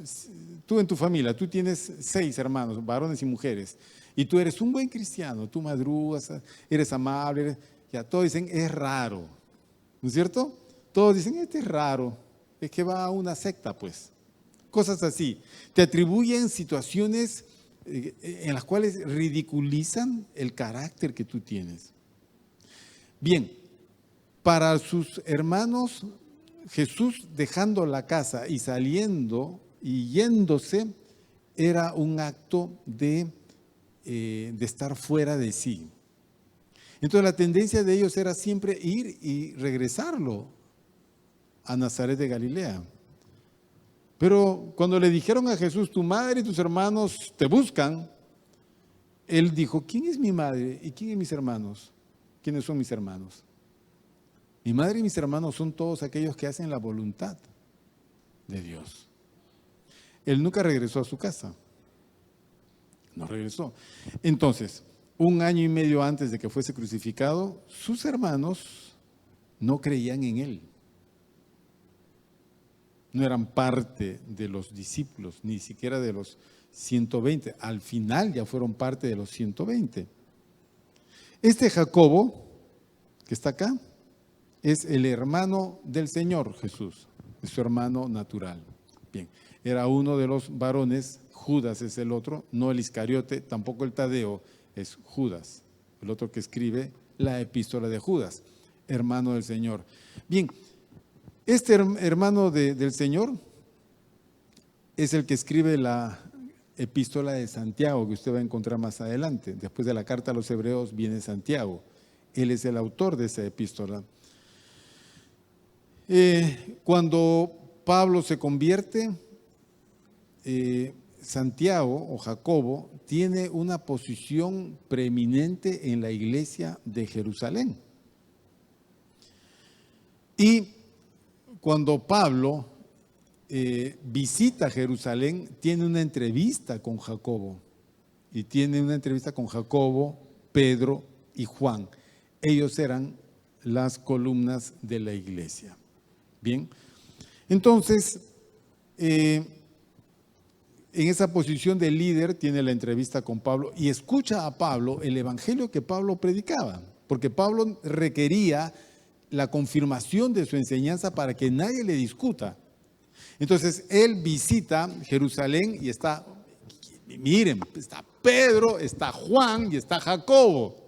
tú en tu familia, tú tienes 6 hermanos, varones y mujeres, y tú eres un buen cristiano, tú madrugas, eres amable, ya todos dicen, es raro, ¿no es cierto? Todos dicen, este es raro, es que va a una secta, pues. Cosas así. Te atribuyen situaciones en las cuales ridiculizan el carácter que tú tienes. Bien, para sus hermanos, Jesús dejando la casa y saliendo y yéndose era un acto de estar fuera de sí. Entonces la tendencia de ellos era siempre ir y regresarlo a Nazaret de Galilea. Pero cuando le dijeron a Jesús, tu madre y tus hermanos te buscan, él dijo, ¿quién es mi madre y quién es mis hermanos? ¿Quiénes son mis hermanos? Mi madre y mis hermanos son todos aquellos que hacen la voluntad de Dios. Él nunca regresó a su casa. No regresó. Entonces, 1 año y medio antes de que fuese crucificado, sus hermanos no creían en él. No eran parte de los discípulos, ni siquiera de los 120. Al final ya fueron parte de los 120. Este Jacobo, que está acá, es el hermano del Señor Jesús, es su hermano natural. Bien, era uno de los varones, Judas es el otro, no el Iscariote, tampoco el Tadeo, es Judas, el otro que escribe la epístola de Judas, hermano del Señor. Bien, este hermano del Señor es el que escribe la epístola de Santiago, que usted va a encontrar más adelante. Después de la carta a los Hebreos viene Santiago. Él es el autor de esa epístola. Cuando Pablo se convierte, Santiago o Jacobo tiene una posición preeminente en la iglesia de Jerusalén. Y cuando Pablo visita Jerusalén, tiene una entrevista con Jacobo. Y tiene una entrevista con Jacobo, Pedro y Juan. Ellos eran las columnas de la iglesia. Bien, entonces, en esa posición de líder tiene la entrevista con Pablo y escucha a Pablo el evangelio que Pablo predicaba, porque Pablo requería la confirmación de su enseñanza para que nadie le discuta. Entonces, él visita Jerusalén y está, miren, está Pedro, está Juan y está Jacobo.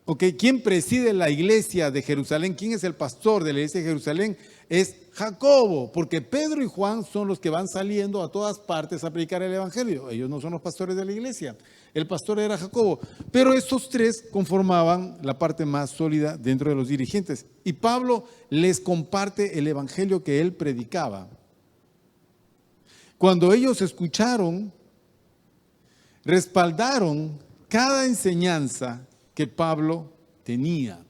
Ok, ¿quién preside la iglesia de Jerusalén? ¿Quién es el pastor de la iglesia de Jerusalén? Es Jacobo, porque Pedro y Juan son los que van saliendo a todas partes a predicar el evangelio. Ellos no son los pastores de la iglesia. El pastor era Jacobo. Pero estos tres conformaban la parte más sólida dentro de los dirigentes. Y Pablo les comparte el evangelio que él predicaba. Cuando ellos escucharon, respaldaron cada enseñanza que Pablo tenía.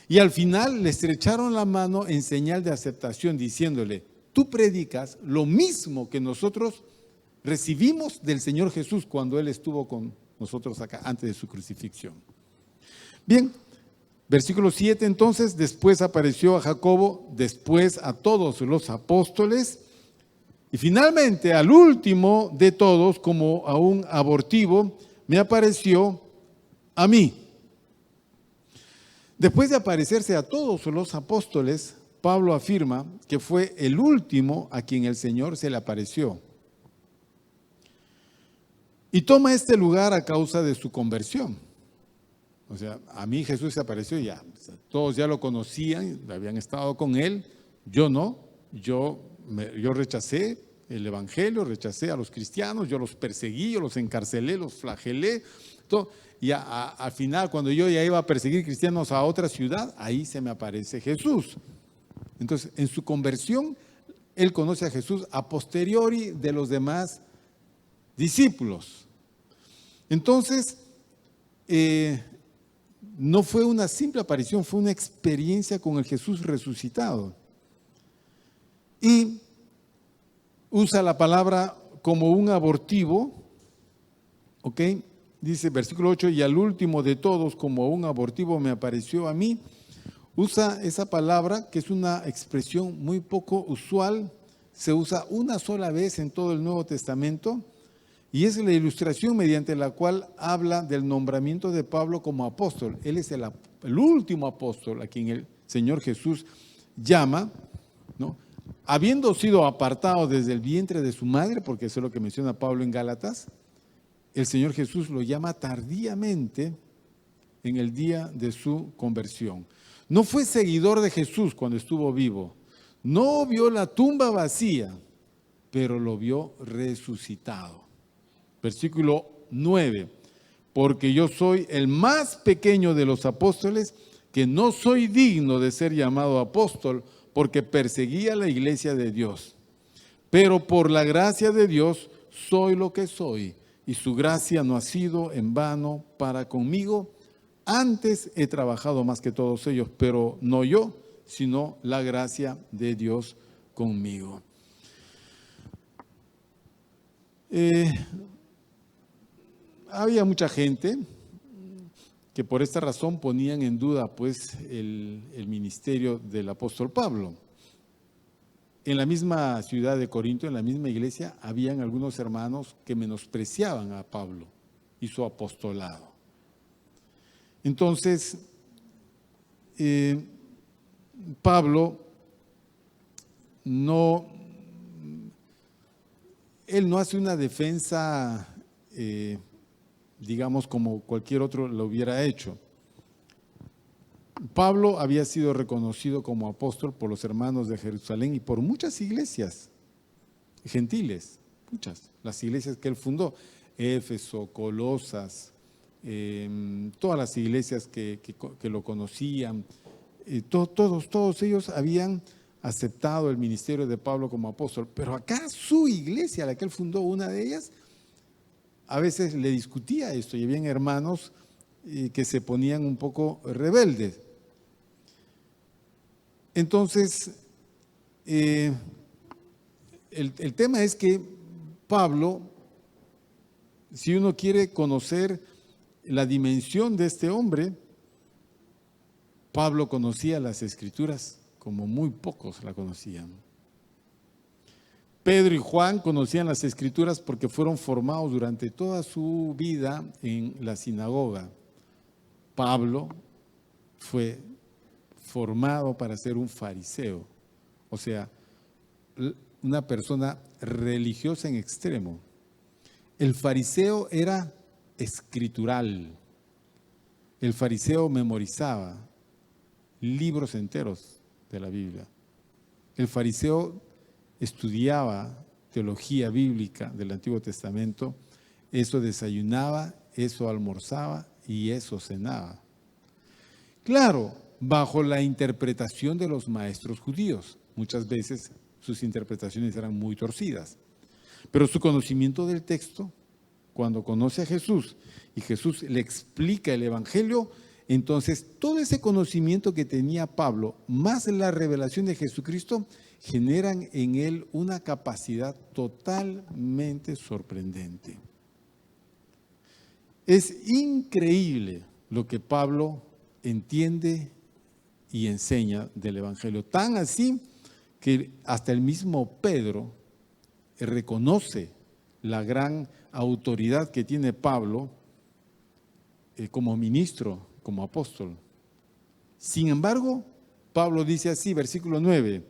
Y al final le estrecharon la mano en señal de aceptación, diciéndole: tú predicas lo mismo que nosotros recibimos del Señor Jesús cuando Él estuvo con nosotros acá antes de su crucifixión. Bien, versículo 7, entonces, después apareció a Jacobo, después a todos los apóstoles, y finalmente al último de todos, como a un abortivo, me apareció a mí. Después de aparecerse a todos los apóstoles, Pablo afirma que fue el último a quien el Señor se le apareció. Y toma este lugar a causa de su conversión. O sea, a mí Jesús se apareció ya. Todos ya lo conocían, habían estado con él. Yo no. Yo rechacé el evangelio, rechacé a los cristianos, yo los perseguí, yo los encarcelé, los flagelé. Todo. Y al final, cuando yo ya iba a perseguir cristianos a otra ciudad, ahí se me aparece Jesús. Entonces, en su conversión, él conoce a Jesús a posteriori de los demás discípulos. Entonces, no fue una simple aparición, fue una experiencia con el Jesús resucitado. Y usa la palabra como un abortivo, ¿ok? Dice versículo 8, y al último de todos, como un abortivo me apareció a mí. Usa esa palabra, que es una expresión muy poco usual, se usa una sola vez en todo el Nuevo Testamento, y es la ilustración mediante la cual habla del nombramiento de Pablo como apóstol. Él es el último apóstol a quien el Señor Jesús llama, ¿no? Habiendo sido apartado desde el vientre de su madre, porque eso es lo que menciona Pablo en Gálatas, el Señor Jesús lo llama tardíamente en el día de su conversión. No fue seguidor de Jesús cuando estuvo vivo. No vio la tumba vacía, pero lo vio resucitado. Versículo 9. Porque yo soy el más pequeño de los apóstoles, que no soy digno de ser llamado apóstol, porque perseguía la iglesia de Dios. Pero por la gracia de Dios soy lo que soy, y su gracia no ha sido en vano para conmigo. Antes he trabajado más que todos ellos, pero no yo, sino la gracia de Dios conmigo. Había mucha gente que por esta razón ponían en duda pues el ministerio del apóstol Pablo. En la misma ciudad de Corinto, en la misma iglesia, habían algunos hermanos que menospreciaban a Pablo y su apostolado. Entonces, Pablo él no hace una defensa digamos, como cualquier otro lo hubiera hecho. Pablo había sido reconocido como apóstol por los hermanos de Jerusalén y por muchas iglesias gentiles, muchas, las iglesias que él fundó, Éfeso, Colosas, todas las iglesias que lo conocían, todos ellos habían aceptado el ministerio de Pablo como apóstol, pero acá su iglesia, la que él fundó, una de ellas, a veces le discutía esto y habían hermanos que se ponían un poco rebeldes. Entonces, el tema es que Pablo, si uno quiere conocer la dimensión de este hombre, Pablo conocía las Escrituras como muy pocos la conocían. Pedro y Juan conocían las Escrituras porque fueron formados durante toda su vida en la sinagoga. Pablo fue formado para ser un fariseo, o sea, una persona religiosa en extremo. El fariseo era escritural. El fariseo memorizaba libros enteros de la Biblia. El fariseo estudiaba teología bíblica del Antiguo Testamento, eso desayunaba, eso almorzaba y eso cenaba. Claro, bajo la interpretación de los maestros judíos. Muchas veces sus interpretaciones eran muy torcidas. Pero su conocimiento del texto, cuando conoce a Jesús y Jesús le explica el Evangelio, entonces todo ese conocimiento que tenía Pablo, más la revelación de Jesucristo, generan en él una capacidad totalmente sorprendente. Es increíble lo que Pablo entiende y enseña del Evangelio, tan así que hasta el mismo Pedro reconoce la gran autoridad que tiene Pablo como ministro, como apóstol. Sin embargo, Pablo dice así, versículo 9,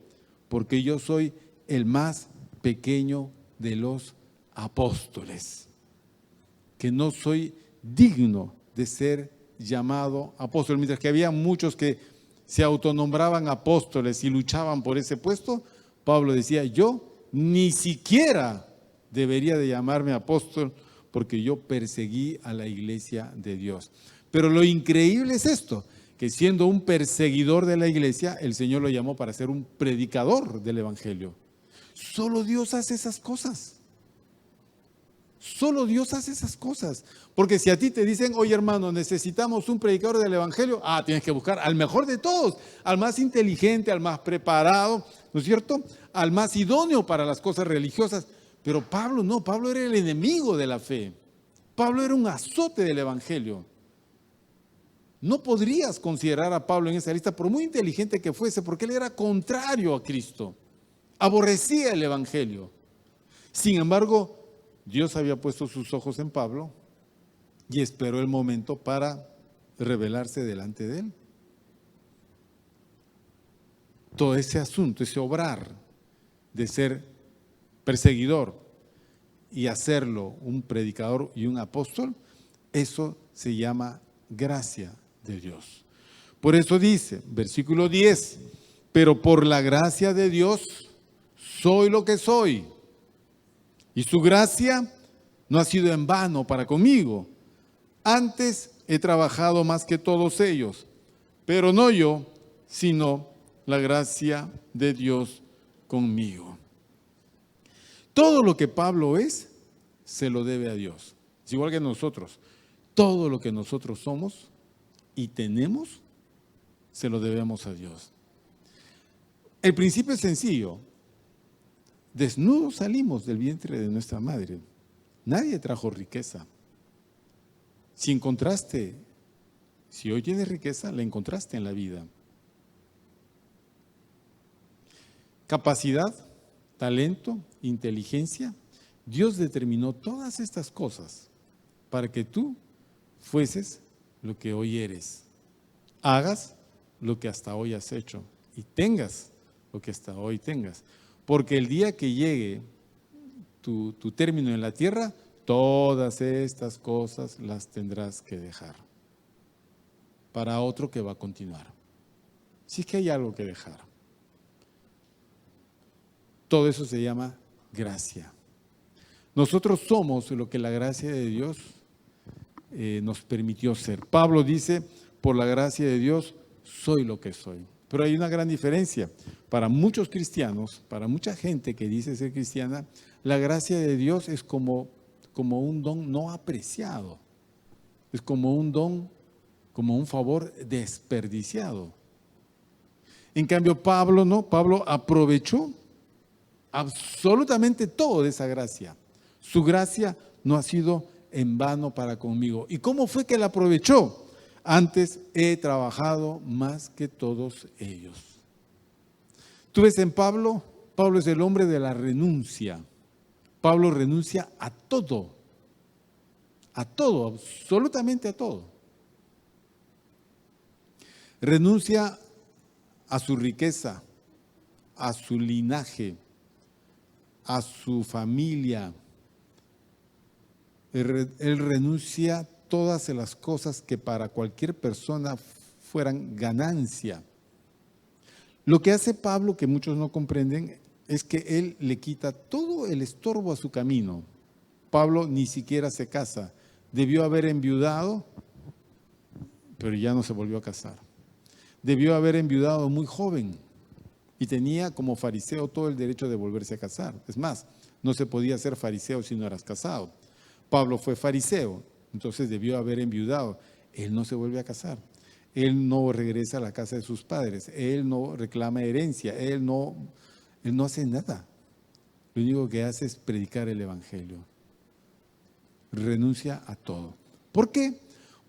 porque yo soy el más pequeño de los apóstoles, que no soy digno de ser llamado apóstol. Mientras que había muchos que se autonombraban apóstoles y luchaban por ese puesto, Pablo decía, yo ni siquiera debería de llamarme apóstol porque yo perseguí a la iglesia de Dios. Pero lo increíble es esto, que siendo un perseguidor de la iglesia, el Señor lo llamó para ser un predicador del Evangelio. Solo Dios hace esas cosas. Solo Dios hace esas cosas. Porque si a ti te dicen, oye hermano, necesitamos un predicador del Evangelio, tienes que buscar al mejor de todos, al más inteligente, al más preparado, ¿no es cierto? Al más idóneo para las cosas religiosas. Pero Pablo no, Pablo era el enemigo de la fe. Pablo era un azote del Evangelio. No podrías considerar a Pablo en esa lista, por muy inteligente que fuese, porque él era contrario a Cristo. Aborrecía el Evangelio. Sin embargo, Dios había puesto sus ojos en Pablo y esperó el momento para revelarse delante de él. Todo ese asunto, ese obrar de ser perseguidor y hacerlo un predicador y un apóstol, eso se llama gracia de Dios. Por eso dice, versículo 10, pero por la gracia de Dios soy lo que soy. Y su gracia no ha sido en vano para conmigo. Antes he trabajado más que todos ellos, pero no yo, sino la gracia de Dios conmigo. Todo lo que Pablo es, se lo debe a Dios. Es igual que nosotros. Todo lo que nosotros somos y tenemos, se lo debemos a Dios. El principio es sencillo. Desnudos salimos del vientre de nuestra madre. Nadie trajo riqueza. Si hoy tienes riqueza, la encontraste en la vida. Capacidad, talento, inteligencia. Dios determinó todas estas cosas para que tú fueses lo que hoy eres. Hagas lo que hasta hoy has hecho y tengas lo que hasta hoy tengas. Porque el día que llegue tu término en la tierra, todas estas cosas las tendrás que dejar para otro que va a continuar. Si es que hay algo que dejar. Todo eso se llama gracia. Nosotros somos lo que la gracia de Dios nos permitió ser. Pablo dice, por la gracia de Dios soy lo que soy. Pero hay una gran diferencia. Para muchos cristianos, para mucha gente que dice ser cristiana, la gracia de Dios es como un don no apreciado. Es como un don, como un favor desperdiciado. En cambio, Pablo no, Pablo aprovechó absolutamente todo de esa gracia. Su gracia no ha sido en vano para conmigo. ¿Y cómo fue que la aprovechó? Antes he trabajado más que todos ellos. Tú ves en Pablo, Pablo es el hombre de la renuncia. Pablo renuncia a todo, absolutamente a todo. Renuncia a su riqueza, a su linaje, a su familia. Él renuncia a todas las cosas que para cualquier persona fueran ganancia. Lo que hace Pablo, que muchos no comprenden, es que él le quita todo el estorbo a su camino. Pablo ni siquiera se casa. Debió haber enviudado, pero ya no se volvió a casar. Debió haber enviudado muy joven y tenía como fariseo todo el derecho de volverse a casar. Es más, no se podía ser fariseo si no eras casado. Pablo fue fariseo, entonces debió haber enviudado. Él no se vuelve a casar. Él no regresa a la casa de sus padres. Él no reclama herencia. Él no hace nada. Lo único que hace es predicar el evangelio. Renuncia a todo. ¿Por qué?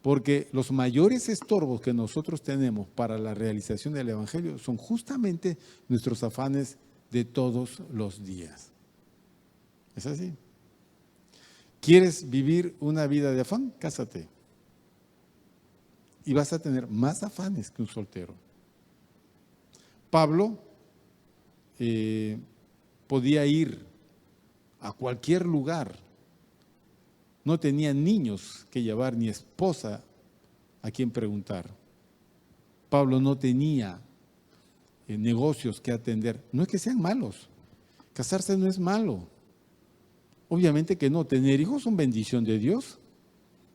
Porque los mayores estorbos que nosotros tenemos para la realización del evangelio son justamente nuestros afanes de todos los días. ¿Es así? ¿Quieres vivir una vida de afán? Cásate. Y vas a tener más afanes que un soltero. Pablo podía ir a cualquier lugar. No tenía niños que llevar ni esposa a quien preguntar. Pablo no tenía negocios que atender. No es que sean malos. Casarse no es malo. Obviamente que no. Tener hijos es una bendición de Dios.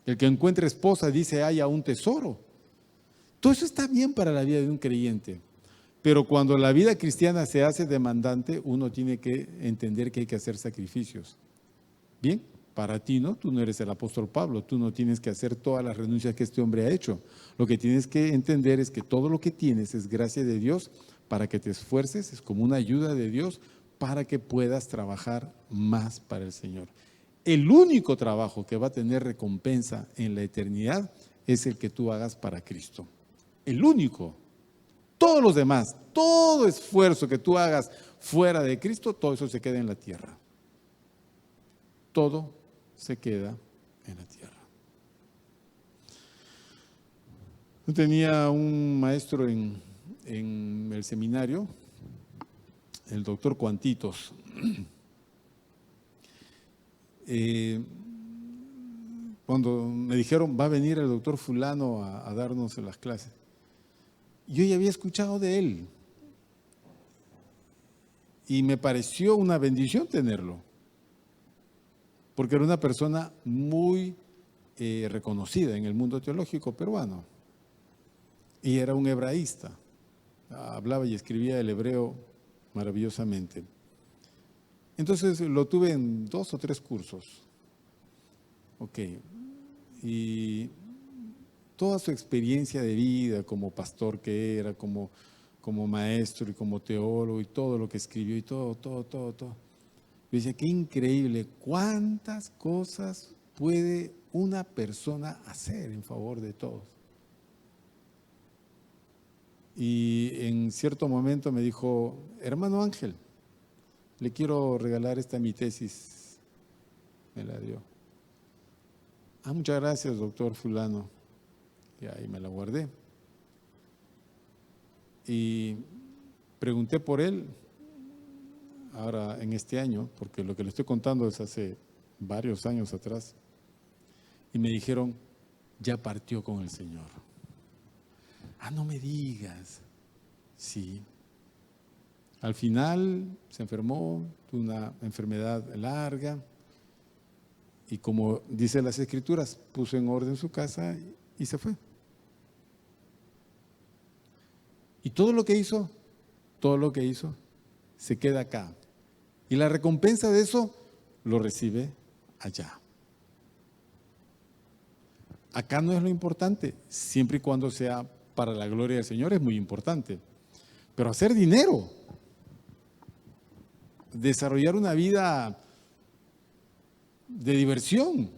El que encuentre esposa dice haya un tesoro. Todo eso está bien para la vida de un creyente. Pero cuando la vida cristiana se hace demandante, uno tiene que entender que hay que hacer sacrificios. Bien, para ti no, tú no eres el apóstol Pablo, tú no tienes que hacer todas las renuncias que este hombre ha hecho. Lo que tienes que entender es que todo lo que tienes es gracia de Dios para que te esfuerces, es como una ayuda de Dios para que puedas trabajar más para el Señor. El único trabajo que va a tener recompensa en la eternidad es el que tú hagas para Cristo. El único. Todos los demás, todo esfuerzo que tú hagas fuera de Cristo, todo eso se queda en la tierra. Todo se queda en la tierra. Yo tenía un maestro en el seminario, el doctor Cuantitos. Cuando me dijeron, va a venir el doctor fulano a darnos las clases, yo ya había escuchado de él y me pareció una bendición tenerlo, porque era una persona muy reconocida en el mundo teológico peruano y era un hebraísta, hablaba y escribía el hebreo maravillosamente. Entonces lo tuve en 2 o 3 cursos. Ok, y toda su experiencia de vida como pastor que era, como maestro y como teólogo y todo lo que escribió y todo. Yo decía, qué increíble, cuántas cosas puede una persona hacer en favor de todos. Y en cierto momento me dijo, hermano Ángel, le quiero regalar esta mi tesis. Me la dio. Muchas gracias, doctor fulano. Y ahí me la guardé. Y pregunté por él, ahora en este año, porque lo que le estoy contando es hace varios años atrás, y me dijeron, ya partió con el Señor. Ah, no me digas. Sí. Al final se enfermó, tuvo una enfermedad larga, y como dice las Escrituras, puso en orden su casa y se fue. Y todo lo que hizo, se queda acá. Y la recompensa de eso lo recibe allá. Acá no es lo importante, siempre y cuando sea para la gloria del Señor es muy importante. Pero hacer dinero, desarrollar una vida de diversión,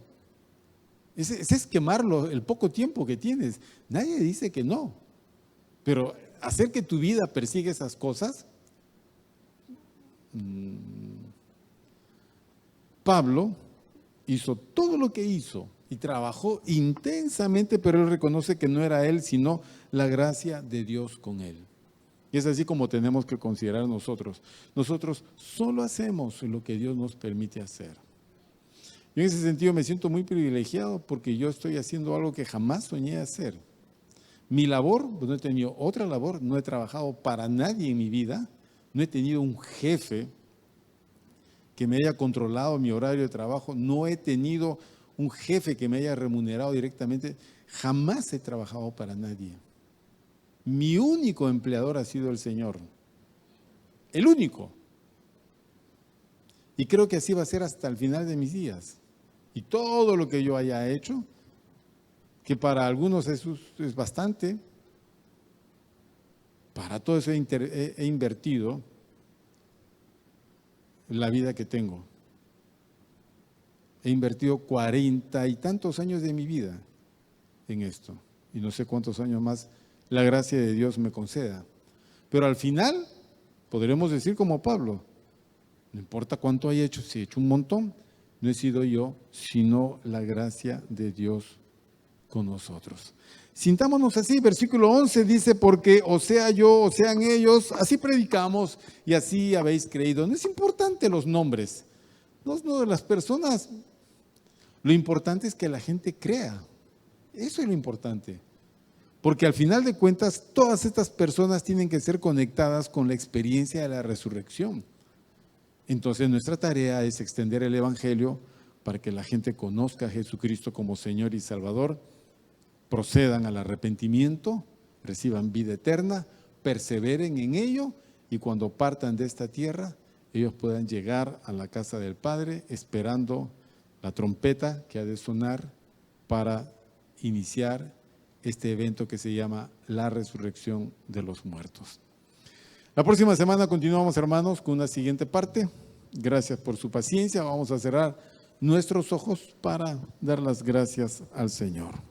ese es quemarlo el poco tiempo que tienes. Nadie dice que no, pero hacer que tu vida persiga esas cosas. Pablo hizo todo lo que hizo y trabajó intensamente, pero él reconoce que no era él, sino la gracia de Dios con él. Y es así como tenemos que considerar nosotros. Nosotros solo hacemos lo que Dios nos permite hacer. Yo en ese sentido me siento muy privilegiado porque yo estoy haciendo algo que jamás soñé hacer. Mi labor, pues no he tenido otra labor, no he trabajado para nadie en mi vida, no he tenido un jefe que me haya controlado mi horario de trabajo, no he tenido un jefe que me haya remunerado directamente, jamás he trabajado para nadie. Mi único empleador ha sido el Señor, el único. Y creo que así va a ser hasta el final de mis días. Y todo lo que yo haya hecho, que para algunos eso es bastante, para todo eso he invertido la vida que tengo. He invertido 40 y tantos años de mi vida en esto. Y no sé cuántos años más la gracia de Dios me conceda. Pero al final podremos decir como Pablo, no importa cuánto haya hecho, si he hecho un montón, no he sido yo, sino la gracia de Dios con nosotros. Sintámonos así, versículo 11 dice, porque o sea yo, o sean ellos, así predicamos y así habéis creído. No es importante los nombres, no de las personas, lo importante es que la gente crea, eso es lo importante. Porque al final de cuentas, todas estas personas tienen que ser conectadas con la experiencia de la resurrección. Entonces nuestra tarea es extender el Evangelio para que la gente conozca a Jesucristo como Señor y Salvador, procedan al arrepentimiento, reciban vida eterna, perseveren en ello y cuando partan de esta tierra, ellos puedan llegar a la casa del Padre esperando la trompeta que ha de sonar para iniciar este evento que se llama la resurrección de los muertos. La próxima semana continuamos, hermanos, con una siguiente parte. Gracias por su paciencia. Vamos a cerrar nuestros ojos para dar las gracias al Señor.